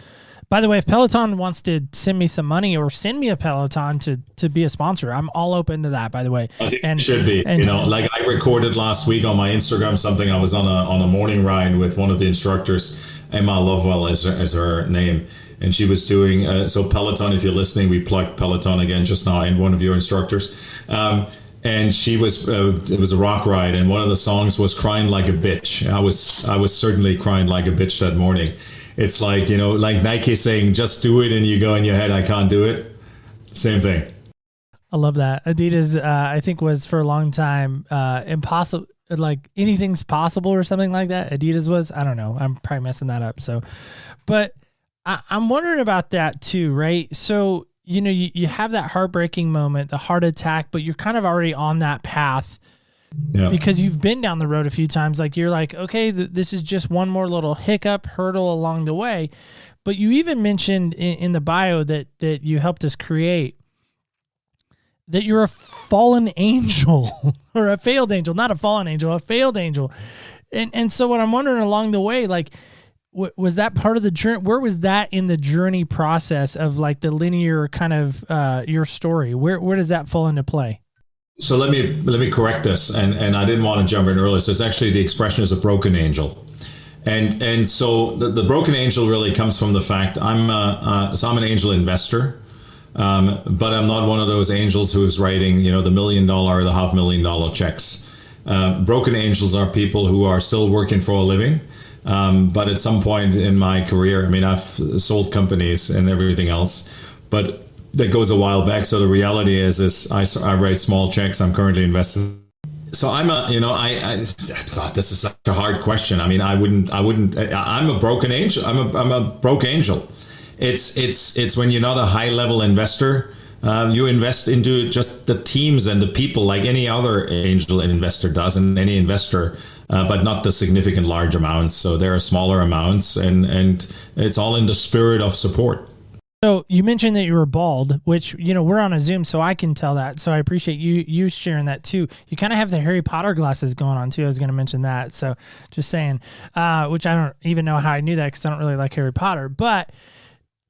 by the way, if Peloton wants to send me some money or send me a Peloton to be a sponsor, I'm all open to that, by the way. And it should be, like I recorded last week on my Instagram, something I was on a morning ride with one of the instructors, Emma Lovewell is her name. And she was doing, so Peloton, if you're listening, we plugged Peloton again just now in one of your instructors. And she was, it was a rock ride. And one of the songs was Crying Like a Bitch. I was certainly crying like a bitch that morning. It's like, like Nike saying, just do it. And you go in your head, I can't do it. Same thing. I love that. Adidas, I think was for a long time, impossible. Like anything's possible or something like that. Adidas was, I don't know. I'm probably messing that up. So, but I'm wondering about that too, right? So, you have that heartbreaking moment, the heart attack, but you're kind of already on that path. Yeah. Because you've been down the road a few times. Like you're like, okay, this is just one more little hurdle along the way. But you even mentioned in the bio that you helped us create that you're a fallen angel or a failed angel, not a fallen angel, a failed angel. And so what I'm wondering along the way, like, was that part of the journey? Where was that in the journey process of like the linear kind of your story? Where does that fall into play? So let me correct this, and I didn't want to jump in earlier. So it's actually the expression is a broken angel. And so the broken angel really comes from the fact I'm an angel investor, but I'm not one of those angels who's writing, the $1 million or the $500,000 checks. Broken angels are people who are still working for a living, but at some point in my career, I've sold companies and everything else, but that goes a while back. So the reality is I write small checks. I'm currently investing. So I'm God, this is such a hard question. I'm a broken angel. I'm a broke angel. It's when you're not a high level investor, you invest into just the teams and the people like any other angel investor does, and any investor, but not the significant large amounts. So there are smaller amounts, and it's all in the spirit of support. So you mentioned that you were bald, which, we're on a Zoom, so I can tell that. So I appreciate you sharing that too. You kind of have the Harry Potter glasses going on too. I was going to mention that. So just saying, which I don't even know how I knew that because I don't really like Harry Potter. But,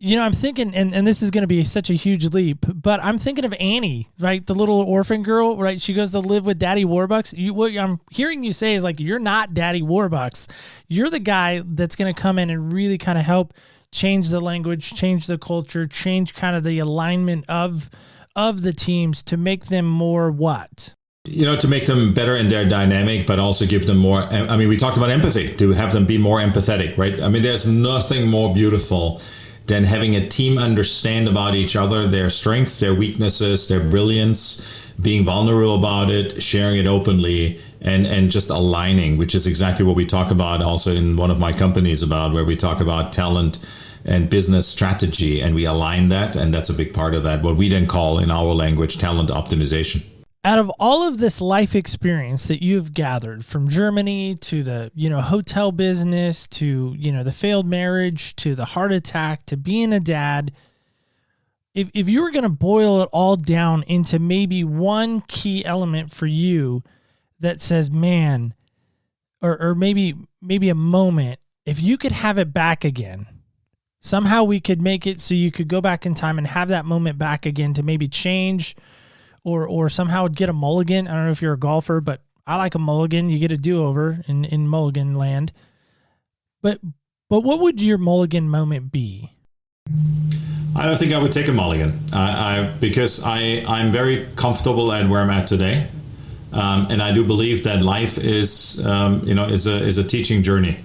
I'm thinking, and this is going to be such a huge leap, but I'm thinking of Annie, right? The little orphan girl, right? She goes to live with Daddy Warbucks. What I'm hearing you say is like, you're not Daddy Warbucks. You're the guy that's going to come in and really kind of help change the language, change the culture, change kind of the alignment of the teams to make them more what? To make them better in their dynamic, but also give them more. We talked about empathy, to have them be more empathetic, right? There's nothing more beautiful than having a team understand about each other, their strengths, their weaknesses, their brilliance, being vulnerable about it, sharing it openly, and just aligning, which is exactly what we talk about also in one of my companies about, where we talk about talent and business strategy, and we align that, and that's a big part of that, what we then call in our language talent optimization. Out of all of this life experience that you've gathered, from Germany to the hotel business to the failed marriage to the heart attack to being a dad, if you were going to boil it all down into maybe one key element for you that says, man, or maybe a moment, if you could have it back again, somehow we could make it so you could go back in time and have that moment back again to maybe change or somehow get a mulligan. I don't know if you're a golfer, but I like a mulligan. You get a do-over in mulligan land. But what would your mulligan moment be? I don't think I would take a mulligan because I'm very comfortable at where I'm at today. And I do believe that life is a teaching journey.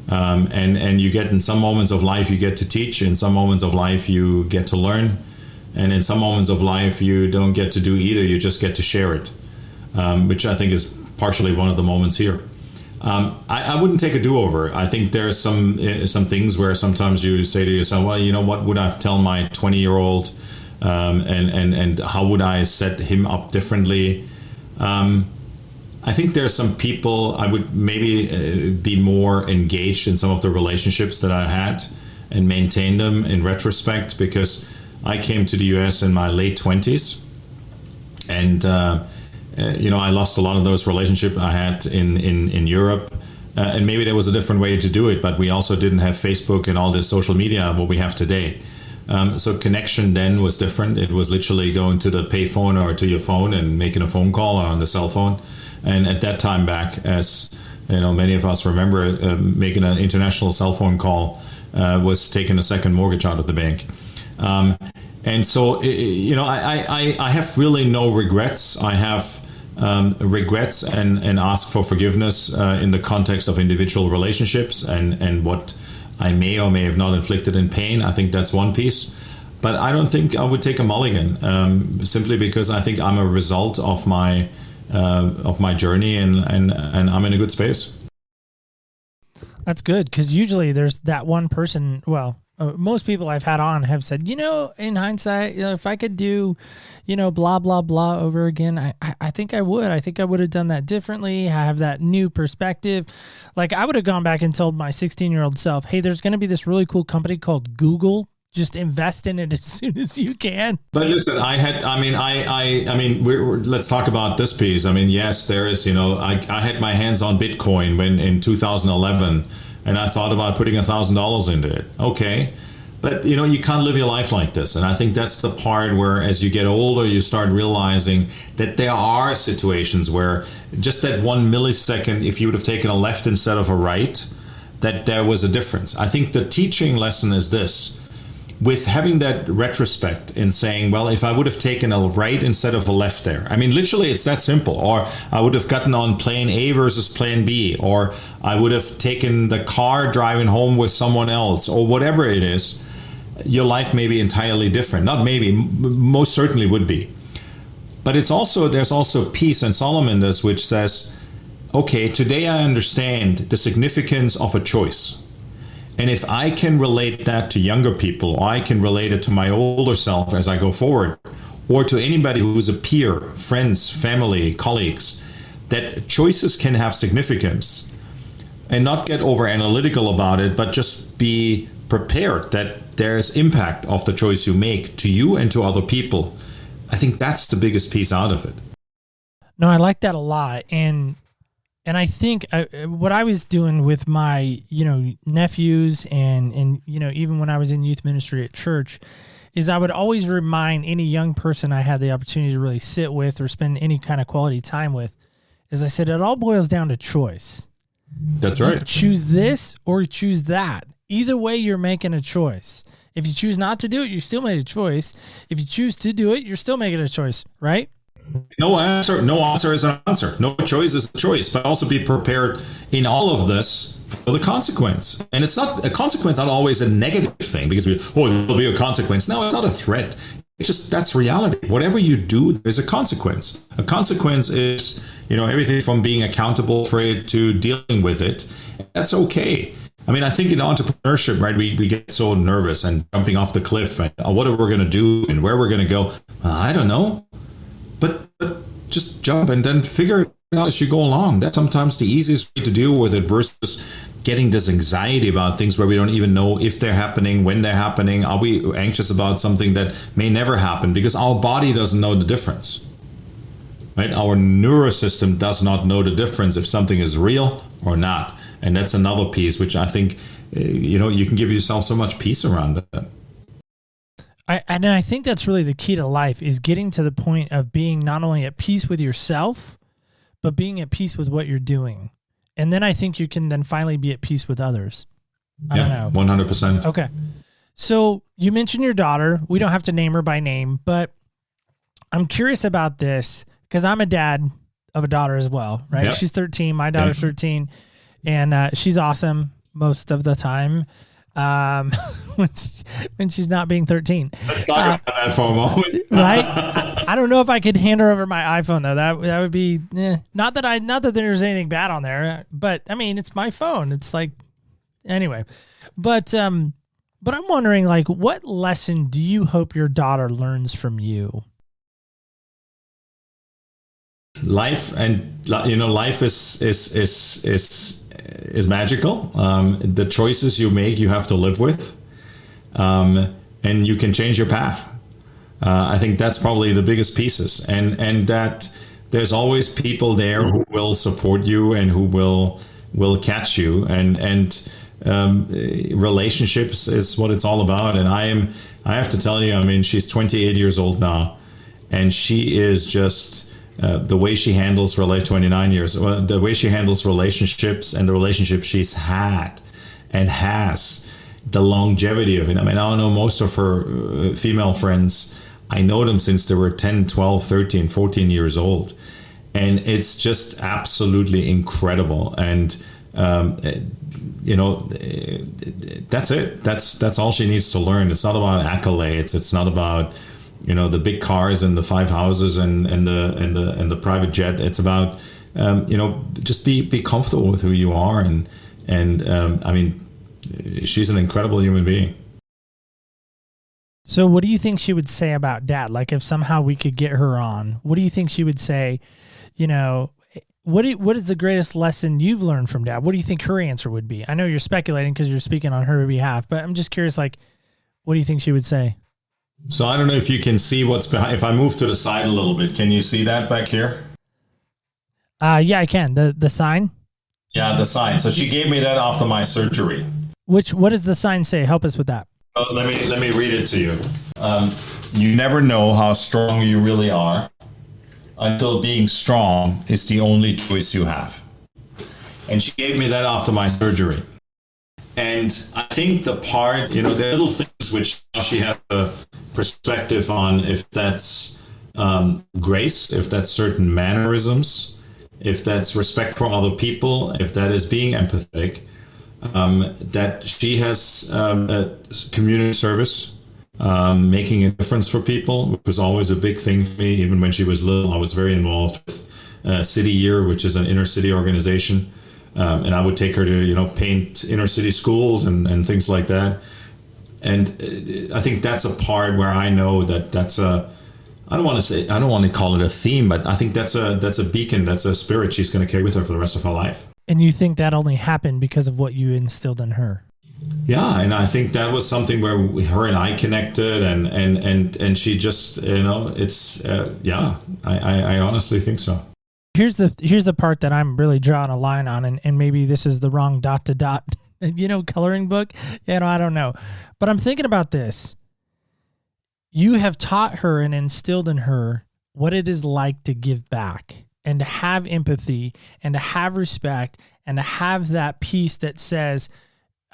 And you get, in some moments of life, you get to teach. In some moments of life, you get to learn. And in some moments of life, you don't get to do either. You just get to share it, which I think is partially one of the moments here. I wouldn't take a do-over. I think there are some things where sometimes you say to yourself, well, what would I tell my 20-year-old, and how would I set him up differently? I think there are some people I would maybe be more engaged in some of the relationships that I had and maintain them in retrospect, because I came to the US in my late 20s, and I lost a lot of those relationships I had in Europe, and maybe there was a different way to do it, but we also didn't have Facebook and all the social media what we have today. So connection then was different. It was literally going to the payphone or to your phone and making a phone call on the cell phone. And at that time back, as many of us remember, making an international cell phone call was taking a second mortgage out of the bank. And so, I have really no regrets. I have regrets and ask for forgiveness in the context of individual relationships and what I may or may have not inflicted in pain. I think that's one piece. But I don't think I would take a mulligan, simply because I think I'm a result of my journey, and I'm in a good space. That's good, because usually there's that one person, most people I've had on have said, in hindsight, if I could do, blah, blah, blah over again, I think I would. I think I would have done that differently. I have that new perspective. Like, I would have gone back and told my 16-year-old self, hey, there's going to be this really cool company called Google. Just invest in it as soon as you can. But listen, let's talk about this piece. Yes, there is, I had my hands on Bitcoin when in 2011. And I thought about putting $1,000 into it. Okay. But, you can't live your life like this. And I think that's the part where, as you get older, you start realizing that there are situations where just that 1 millisecond, if you would have taken a left instead of a right, that there was a difference. I think the teaching lesson is this. With having that retrospect in saying, well, if I would have taken a right instead of a left there. I mean, literally, it's that simple. Or I would have gotten on plane A versus plane B. Or I would have taken the car driving home with someone else. Or whatever it is. Your life may be entirely different. Not maybe, most certainly would be. But there's also peace, and Solomon does, which says, okay, today I understand the significance of a choice. And if I can relate that to younger people, or I can relate it to my older self as I go forward, or to anybody who's a peer, friends, family, colleagues, that choices can have significance, and not get over analytical about it, but just be prepared that there's impact of the choice you make to you and to other people. I think that's the biggest piece out of it. No, I like that a lot. And I think what I was doing with my, nephews and even when I was in youth ministry at church, is I would always remind any young person I had the opportunity to really sit with or spend any kind of quality time with, is I said, it all boils down to choice. That's right. You choose this or choose that. Either way, you're making a choice. If you choose not to do it, you still made a choice. If you choose to do it, you're still making a choice, right? No answer is an answer. No choice is a choice. But also be prepared in all of this for the consequence. And it's not a consequence, not always a negative thing, because there'll be a consequence. No, it's not a threat. It's just that's reality. Whatever you do, there's a consequence. A consequence is, everything from being accountable for it to dealing with it. That's okay. I mean, I think in entrepreneurship, right, we get so nervous and jumping off the cliff and what are we going to do and where we're going to go. I don't know. But just jump and then figure it out as you go along. That's sometimes the easiest way to deal with it versus getting this anxiety about things where we don't even know if they're happening, when they're happening. Are we anxious about something that may never happen because our body doesn't know the difference, right? Our neurosystem does not know the difference if something is real or not. And that's another piece, which I think, you can give yourself so much peace around it. I think that's really the key to life, is getting to the point of being not only at peace with yourself, but being at peace with what you're doing. And then I think you can then finally be at peace with others. I don't know. 100%. Okay. So you mentioned your daughter. We don't have to name her by name, but I'm curious about this because I'm a dad of a daughter as well, right? Yep. She's 13. My daughter's 13. And she's awesome most of the time when she's not being 13. Let's talk about that for a moment. Right? I don't know if I could hand her over my iPhone though. That would be not that there's anything bad on there, but I mean it's my phone. It's like anyway. But I'm wondering, like, what lesson do you hope your daughter learns from you? Life, and life is magical. The choices you make, you have to live with, and you can change your path. I think that's probably the biggest pieces, and that there's always people there who will support you and who will catch you, and relationships is what it's all about. And I have to tell you, I mean, she's 28 years old now, and she is just. The way she handles 29 years, the way she handles relationships and the relationships she's had and has, the longevity of it. I mean, I don't know most of her female friends. I know them since they were 10, 12, 13, 14 years old. And it's just absolutely incredible. And, that's it. That's all she needs to learn. It's not about accolades. It's not about the big cars and the 5 houses and the private jet. It's about just be comfortable with who you are, and I mean, she's an incredible human being. So what do you think she would say about Dad? Like, if somehow we could get her on, what do you think she would say? What is the greatest lesson you've learned from Dad? What do you think her answer would be? I know you're speculating because you're speaking on her behalf, but I'm just curious, like, what do you think she would say? So I don't know if you can see what's behind. If I move to the side a little bit, can you see that back here? Yeah, I can. The sign? Yeah, the sign. So she gave me that after my surgery. What does the sign say? Help us with that. Oh, let me read it to you. You never know how strong you really are until being strong is the only choice you have. And she gave me that after my surgery. And I think the part, there are little things which she has a perspective on, if that's grace, if that's certain mannerisms, if that's respect for other people, if that is being empathetic, that she has a community service, making a difference for people, which was always a big thing for me. Even when she was little, I was very involved with City Year, which is an inner city organization. And I would take her to, paint inner city schools and things like that. And I think that's a part where I know that's I don't want to call it a theme, but I think that's a beacon, that's a spirit she's going to carry with her for the rest of her life. And you think that only happened because of what you instilled in her? Yeah, and I think that was something where her and I connected, and she just, it's I honestly think so. Here's the part that I'm really drawing a line on, and maybe this is the wrong ... coloring book. I don't know. But I'm thinking about this. You have taught her and instilled in her what it is like to give back and to have empathy and to have respect and to have that piece that says,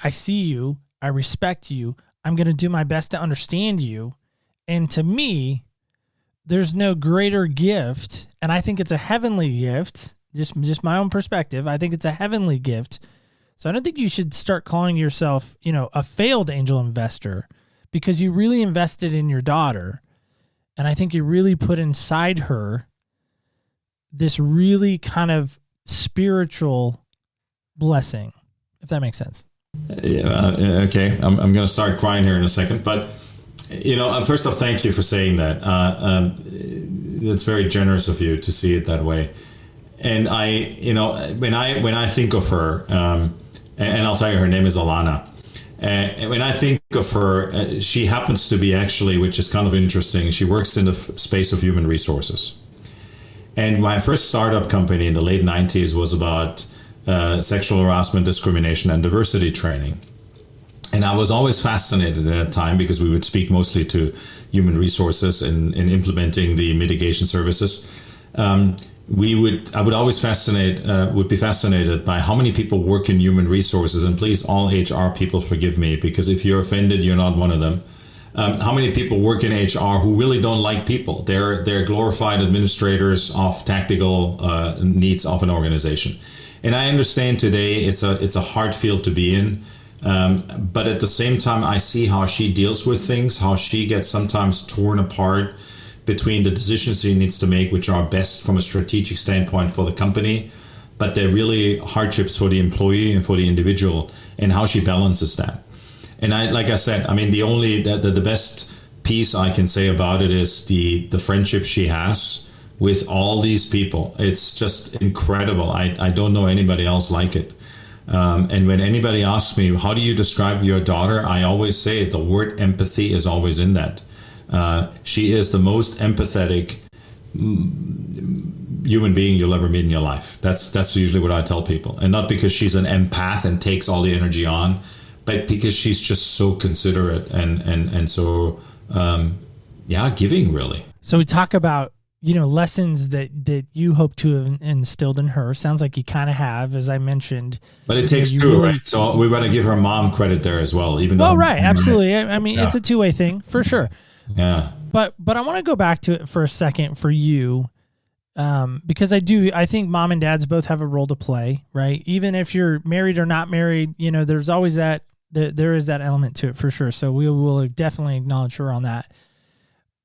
I see you, I respect you, I'm going to do my best to understand you. And to me, there's no greater gift, and I think it's a heavenly gift, just my own perspective. I think it's a heavenly gift. So I don't think you should start calling yourself, a failed angel investor, because you really invested in your daughter. And I think you really put inside her this really kind of spiritual blessing, if that makes sense. Okay. I'm going to start crying here in a second, but first off, thank you for saying that. It's very generous of you to see it that way. And when I think of her, and I'll tell you, her name is Alana. And when I think of her, she happens to be actually, which is kind of interesting, she works in the space of human resources. And my first startup company in the late 90s was about sexual harassment, discrimination, and diversity training. And I was always fascinated at that time, because we would speak mostly to human resources in implementing the mitigation services. I would always be fascinated by how many people work in human resources. And please, all HR people, forgive me, because if you're offended, you're not one of them. How many people work in HR who really don't like people? They're glorified administrators of tactical needs of an organization. And I understand today it's a hard field to be in. But at the same time, I see how she deals with things, how she gets sometimes torn apart between the decisions she needs to make, which are best from a strategic standpoint for the company, but they're really hardships for the employee and for the individual, and how she balances that. And like I said, the best piece I can say about it is the friendship she has with all these people. It's just incredible. I don't know anybody else like it. And when anybody asks me, how do you describe your daughter? I always say the word empathy is always in that. She is the most empathetic human being you'll ever meet in your life. That's usually what I tell people. And not because she's an empath and takes all the energy on, but because she's just so considerate and so, giving, really. So we talk about, lessons that you hope to have instilled in her. Sounds like you kind of have, as I mentioned. But it takes two, right? So we want to give her mom credit there as well, even though. Oh, right. Absolutely. I mean, it's a two-way thing for sure. Yeah. But I want to go back to it for a second for you, because I think mom and dads both have a role to play, right? Even if you're married or not married, there's always there is that element to it for sure. So we will definitely acknowledge her on that.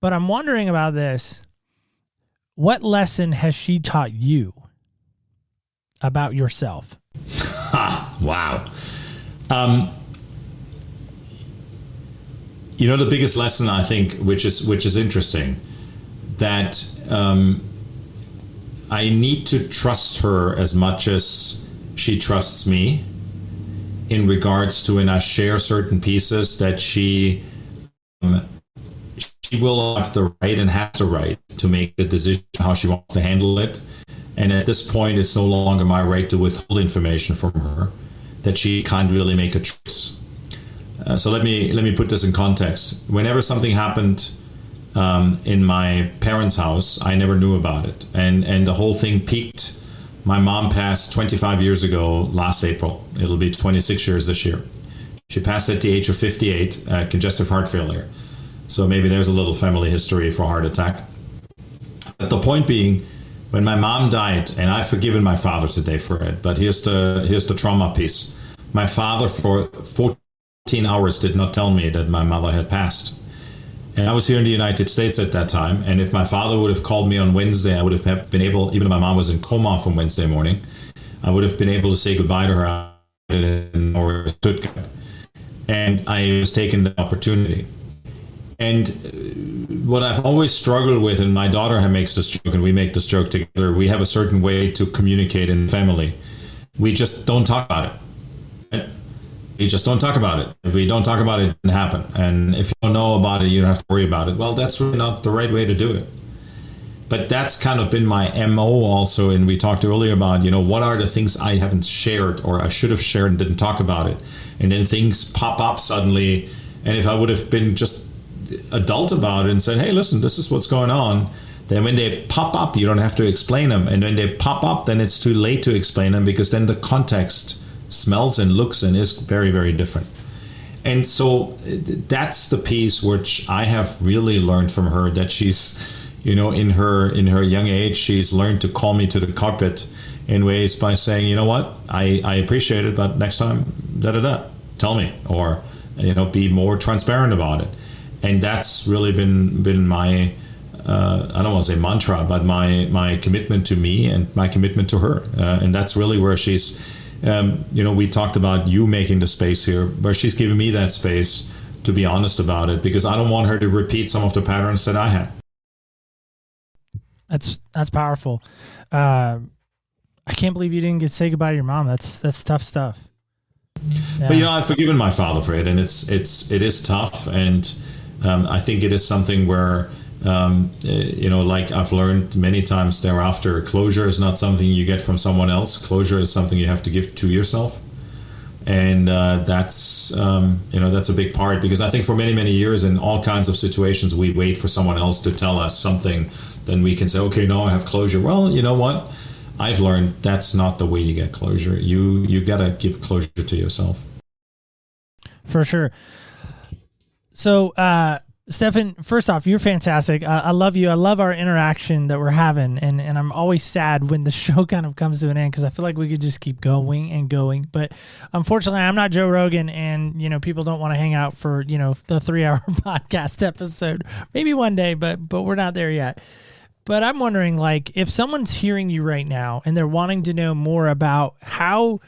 But I'm wondering about this. What lesson has she taught you about yourself? Wow. The biggest lesson, I think, which is interesting, that I need to trust her as much as she trusts me, in regards to when I share certain pieces, that she will have the right and has the right to make the decision how she wants to handle it. And at this point, it's no longer my right to withhold information from her, that she can't really make a choice. So let me put this in context. Whenever something happened in my parents' house, I never knew about it. And the whole thing peaked. My mom passed 25 years ago last April. It'll be 26 years this year. She passed at the age of 58, congestive heart failure. So maybe there's a little family history for heart attack. But the point being, when my mom died, and I've forgiven my father today for it, but here's the trauma piece. My father for 14 hours did not tell me that my mother had passed. And I was here in the United States at that time, and if my father would have called me on Wednesday, I would have been able, even if my mom was in coma from Wednesday morning, I would have been able to say goodbye to her in Stuttgart. And I was taking the opportunity. And what I've always struggled with, and my daughter makes this joke, and we make this joke together, we have a certain way to communicate in family. We just don't talk about it. Right? We just don't talk about it. If we don't talk about it, it doesn't happen. And if you don't know about it, you don't have to worry about it. Well, that's really not the right way to do it. But that's kind of been my MO also. And we talked earlier about, what are the things I haven't shared or I should have shared and didn't talk about it. And then things pop up suddenly. And if I would have been just adult about it and said, hey, listen, this is what's going on, then when they pop up, you don't have to explain them. And when they pop up, then it's too late to explain them, because then the context smells and looks and is very, very different. And so that's the piece which I have really learned from her, that she's, in her young age, she's learned to call me to the carpet in ways by saying, you know what, I appreciate it, but next time, tell me, or, be more transparent about it. And that's really been my, I don't want to say mantra, but my commitment to me and my commitment to her. And that's really where she's, we talked about you making the space here, where she's giving me that space to be honest about it, because I don't want her to repeat some of the patterns that I had. That's powerful. I can't believe you didn't get to say goodbye to your mom. That's tough stuff. Yeah. But I've forgiven my father for it, and it is tough, and I think it is something where like I've learned many times thereafter, closure is not something you get from someone else. Closure is something you have to give to yourself, and that's a big part, because I think for many, many years in all kinds of situations we wait for someone else to tell us something, then we can say, okay, now I have closure. Well, you know what? I've learned that's not the way you get closure. You gotta give closure to yourself. For sure. So, Stephan, first off, you're fantastic. I love you. I love our interaction that we're having, and I'm always sad when the show kind of comes to an end, because I feel like we could just keep going and going. But unfortunately, I'm not Joe Rogan, and people don't want to hang out for the 3-hour podcast episode. Maybe one day, but we're not there yet. But I'm wondering, if someone's hearing you right now and they're wanting to know more about how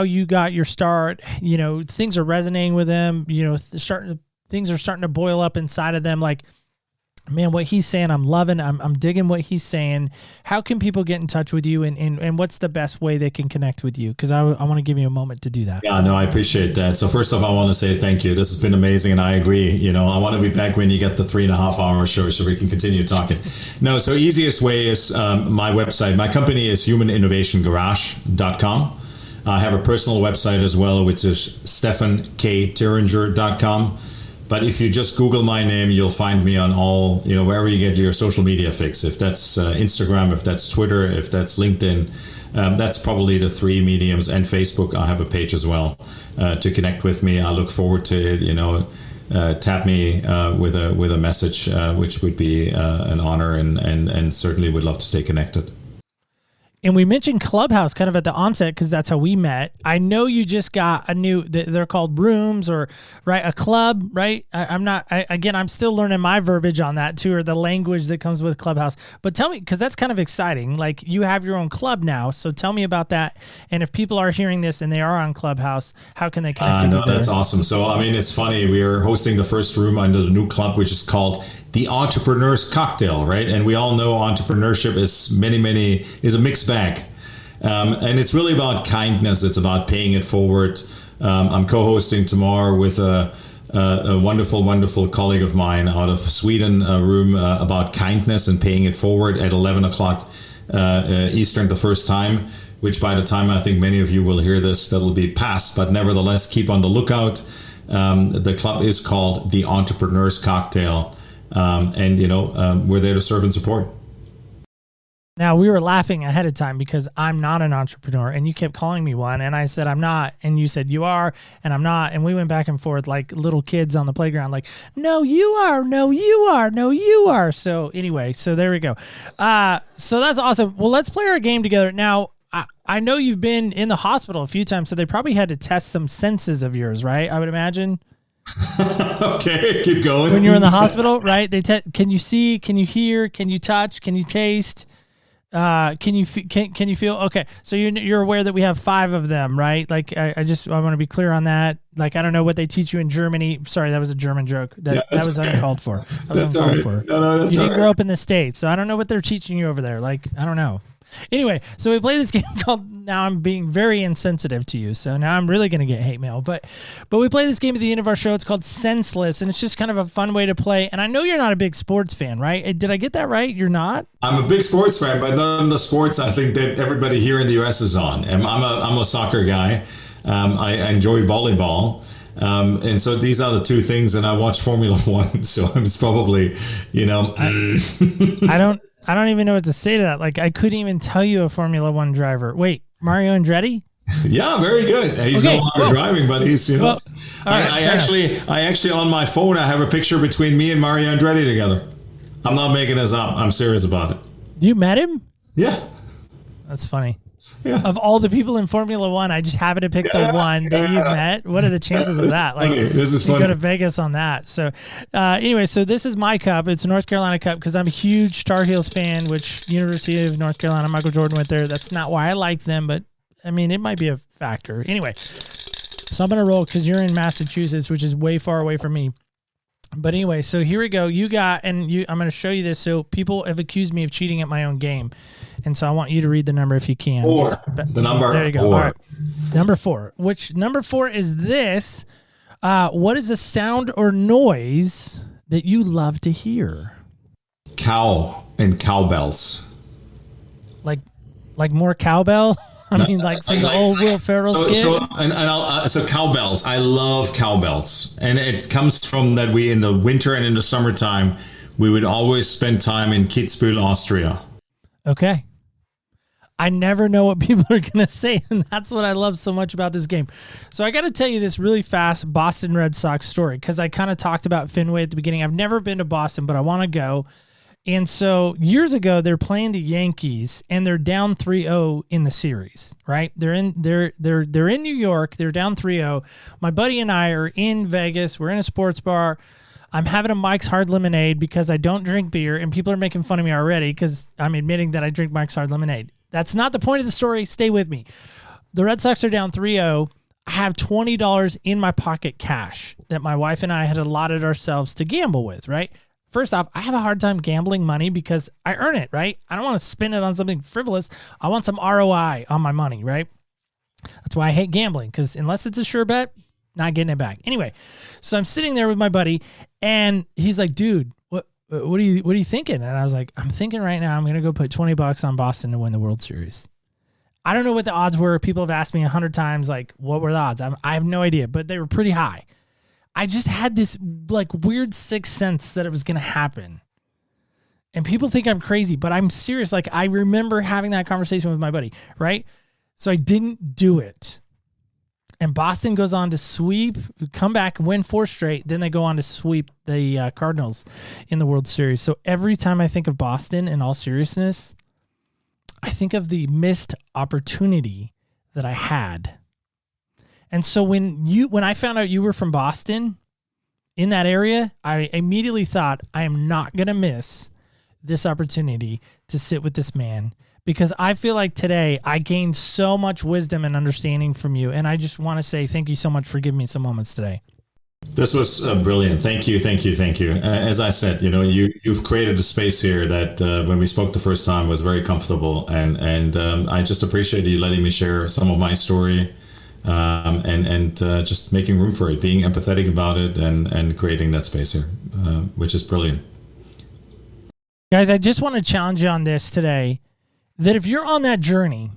you got your start, things are resonating with them, things are starting to boil up inside of them. Man, what he's saying, I'm loving. I'm digging what he's saying. How can people get in touch with you, and what's the best way they can connect with you? Because I want to give you a moment to do that. Yeah, no, I appreciate that. So first off, I want to say thank you. This has been amazing, and I agree. I want to be back when you get the 3.5-hour show so we can continue talking. No, so easiest way is my website. My company is humaninnovationgarage.com. I have a personal website as well, which is stephanktheringer.com. But if you just Google my name, you'll find me on all, wherever you get your social media fix. If that's Instagram, if that's Twitter, if that's LinkedIn, that's probably the 3 mediums. And Facebook, I have a page as well to connect with me. I look forward to it. Tap me with a message, which would be an honor, and certainly would love to stay connected. And we mentioned Clubhouse kind of at the onset because that's how we met. I know you just got a new, they're called rooms, or a club, right? I'm still learning my verbiage on that too, or the language that comes with Clubhouse. But tell me, because that's kind of exciting. You have your own club now. So tell me about that. And if people are hearing this and they are on Clubhouse, how can they connect with you there? That's awesome. So, it's funny. We are hosting the first room under the new club, which is called the Entrepreneur's Cocktail, right? And we all know entrepreneurship is is a mixed bag. And it's really about kindness. It's about paying it forward. I'm co-hosting tomorrow with a wonderful, wonderful colleague of mine out of Sweden, a room about kindness and paying it forward at 11 o'clock Eastern the first time, which by the time I think many of you will hear this, that'll be past. But nevertheless, keep on the lookout. The club is called the Entrepreneur's Cocktail. And we're there to serve and support. Now, we were laughing ahead of time because I'm not an entrepreneur, and you kept calling me one, and I said I'm not, and you said you are, and I'm not, and we went back and forth like little kids on the playground, like, no, you are, no, you are, no, you are. So anyway, so there we go. So that's awesome. Well, let's play our game together. Now, I know you've been in the hospital a few times, so they probably had to test some senses of yours, right? I would imagine. Okay, keep going. When you're in the hospital, right? Can you see? Can you hear? Can you touch? Can you taste? Can you feel? Okay, so you're aware that we have 5 of them, right? Like I want to be clear on that. Like I don't know what they teach you in Germany. Sorry, that was a German joke. That was okay. uncalled for. That was uncalled for. No, that's you didn't right. grow up in the States, so I don't know what they're teaching you over there. Like I don't know. Anyway, so we play this game called, now I'm being very insensitive to you, so now I'm really going to get hate mail, but we play this game at the end of our show. It's called Senseless, and it's just kind of a fun way to play, and I know you're not a big sports fan, right? Did I get that right? You're not? I'm a big sports fan, but none of the sports I think that everybody here in the US is on. I'm a soccer guy. I enjoy volleyball. And so these are the 2 things, and I watch Formula One, so it's probably, I don't even know what to say to that. Like, I couldn't even tell you a Formula One driver. Wait, Mario Andretti? Yeah, very good. He's no longer driving, but he's, Well, right, I actually on my phone, I have a picture between me and Mario Andretti together. I'm not making this up. I'm serious about it. You met him? Yeah. That's funny. Yeah. Of all the people in Formula One, I just happened to pick the one that you met. What are the chances of that? Like, this is funny. You go to Vegas on that. So, anyway, so this is my cup. It's a North Carolina cup because I'm a huge Tar Heels fan. Which University of North Carolina, Michael Jordan went there. That's not why I like them, but I mean, it might be a factor. Anyway, so I'm gonna roll because you're in Massachusetts, which is way far away from me. But anyway, so here we go. I'm going to show you this. So people have accused me of cheating at my own game. And so I want you to read the number if you can. 4. The number. There you go. 4. All right. Number 4. Which number 4 is this? What is a sound or noise that you love to hear? Cow and cowbells. Like more cowbell? I mean, like from the old Will Ferrell skit? So cowbells. I love cowbells. And it comes from that we, in the winter and in the summertime, we would always spend time in Kitzbühel, Austria. Okay. I never know what people are going to say, and that's what I love so much about this game. So I got to tell you this really fast Boston Red Sox story, because I kind of talked about Fenway at the beginning. I've never been to Boston, but I want to go. And so years ago, they're playing the Yankees, and they're down 3-0 in the series, right? They're in New York. They're down 3-0. My buddy and I are in Vegas. We're in a sports bar. I'm having a Mike's Hard Lemonade because I don't drink beer, and people are making fun of me already because I'm admitting that I drink Mike's Hard Lemonade. That's not the point of the story. Stay with me. The Red Sox are down 3-0. I have $20 in my pocket cash that my wife and I had allotted ourselves to gamble with, right? First off, I have a hard time gambling money because I earn it, right? I don't want to spend it on something frivolous. I want some ROI on my money, right? That's why I hate gambling, because unless it's a sure bet, not getting it back. Anyway, so I'm sitting there with my buddy, and he's like, dude, what are you thinking? And I was like, I'm thinking right now I'm going to go put $20 on Boston to win the World Series. I don't know what the odds were. People have asked me 100 times, like, what were the odds? I have no idea, but they were pretty high. I just had this like weird sixth sense that it was going to happen. And people think I'm crazy, but I'm serious. Like, I remember having that conversation with my buddy, right? So I didn't do it. And Boston goes on to sweep, come back, win 4 straight. Then they go on to sweep the Cardinals in the World Series. So every time I think of Boston, in all seriousness, I think of the missed opportunity that I had. And so when I found out you were from Boston, in that area, I immediately thought, I am not going to miss this opportunity to sit with this man, because I feel like today I gained so much wisdom and understanding from you. And I just want to say thank you so much for giving me some moments today. This was brilliant. Thank you. As I said, you've created a space here that when we spoke the first time was very comfortable. And I just appreciate you letting me share some of my story. And just making room for it, being empathetic about it, and creating that space here, which is brilliant. Guys, I just want to challenge you on this today, that if you're on that journey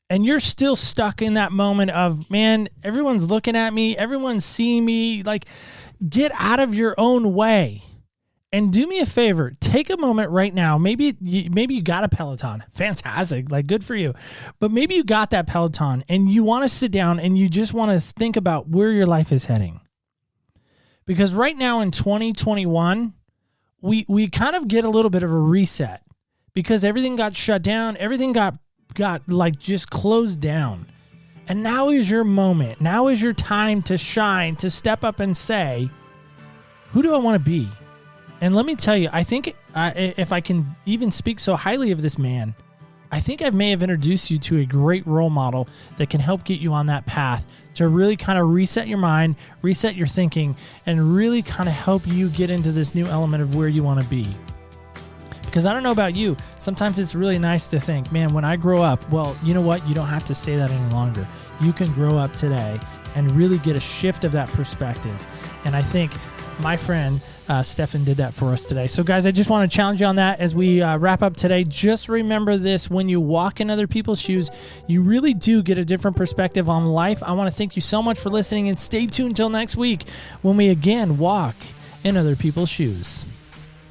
and you're still stuck in that moment of, man, everyone's looking at me, everyone's seeing me, like, get out of your own way And do me a favor, take a moment right now. Maybe you got a Peloton. Fantastic. Like, good for you. But maybe you got that Peloton and you want to sit down and you just want to think about where your life is heading. Because right now in 2021, we kind of get a little bit of a reset because everything got shut down. Everything got like just closed down. And now is your moment. Now is your time to shine, to step up and say, who do I want to be? And let me tell you, I think if I can even speak so highly of this man, I think I may have introduced you to a great role model that can help get you on that path to really kind of reset your mind, reset your thinking, and really kind of help you get into this new element of where you want to be. Because I don't know about you, sometimes it's really nice to think, man, when I grow up, well, you know what? You don't have to say that any longer. You can grow up today and really get a shift of that perspective. And I think my friend Stephan did that for us today. So guys, I just want to challenge you on that as we wrap up today. Just remember this: when you walk in other people's shoes, you really do get a different perspective on life. I want to thank you so much for listening, and stay tuned until next week when we again walk in other people's shoes.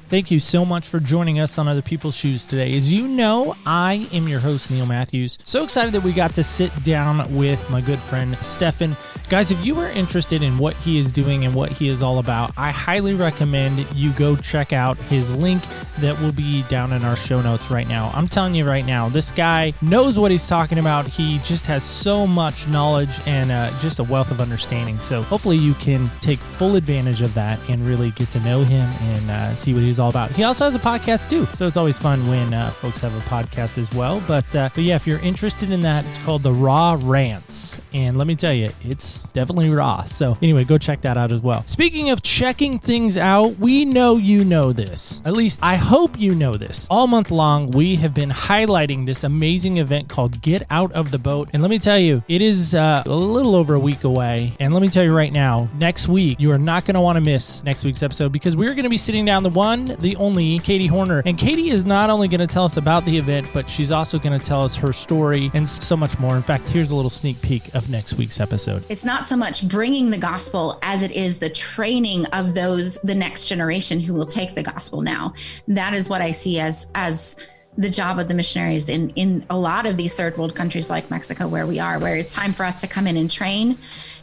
Thank you so much for joining us on Other People's Shoes today. As you know, I am your host, Neil Matthews. So excited that we got to sit down with my good friend, Stephan. Guys, if you are interested in what he is doing and what he is all about, I highly recommend you go check out his link that will be down in our show notes right now. I'm telling you right now, this guy knows what he's talking about. He just has so much knowledge and just a wealth of understanding. So hopefully you can take full advantage of that and really get to know him and see what he's all about. He also has a podcast too, so it's always fun when folks have a podcast as well. But yeah, if you're interested in that, it's called The Raw Rants, and let me tell you, it's definitely raw. So anyway, go check that out as well. Speaking of checking things out, we know you know this. At least I hope you know this. All month long, we have been highlighting this amazing event called Get Out of the Boat, and let me tell you, it is a little over a week away. And let me tell you right now, next week you are not going to want to miss next week's episode, because we're going to be sitting down the only Katie Horner. And Katie is not only going to tell us about the event, but she's also going to tell us her story and so much more. In fact, here's a little sneak peek of next week's episode. It's not so much bringing the gospel as it is the training of the next generation who will take the gospel now. That is what I see as the job of the missionaries in a lot of these third world countries like Mexico, where it's time for us to come in and train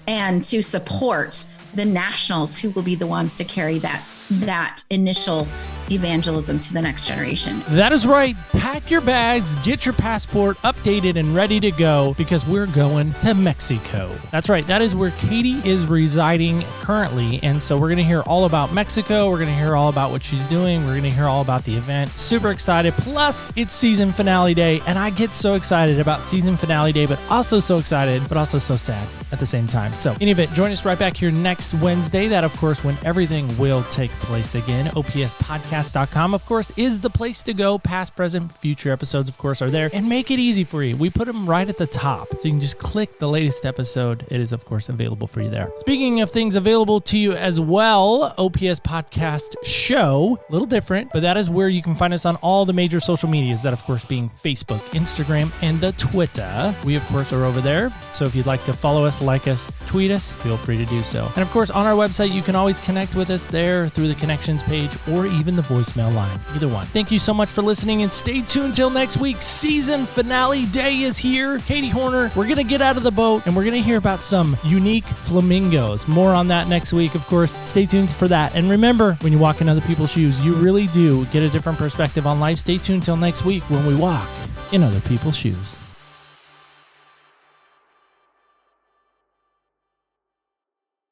and to support the nationals who will be the ones to carry that initial evangelism to the next generation. That is right. Pack your bags, get your passport updated and ready to go, because we're going to Mexico. That's right. That is where Katie is residing currently. And so we're going to hear all about Mexico. We're going to hear all about what she's doing. We're going to hear all about the event. Super excited. Plus, it's season finale day, and I get so excited about season finale day, but also so excited, but also so sad at the same time. So in any event, join us right back here next Wednesday. That, of course, when everything will take place again. OPSpodcast.com, of course, is the place to go. Past, present, future episodes, of course, are there, and make it easy for you. We put them right at the top, so you can just click the latest episode. It is, of course, available for you there. Speaking of things available to you as well, OPS Podcast Show, a little different, but that is where you can find us on all the major social medias, that, of course, being Facebook, Instagram, and the Twitter. We, of course, are over there, so if you'd like to follow us, like us, tweet us, feel free to do so. And, of course, on our website, you can always connect with us there through the connections page or even the voicemail line. Either one. Thank you so much for listening, and stay tuned till next week. Season finale day is here. Katie Horner, we're going to get out of the boat, and we're going to hear about some unique flamingos. More on that next week, of course. Stay tuned for that. And remember, when you walk in other people's shoes, you really do get a different perspective on life. Stay tuned till next week when we walk in other people's shoes.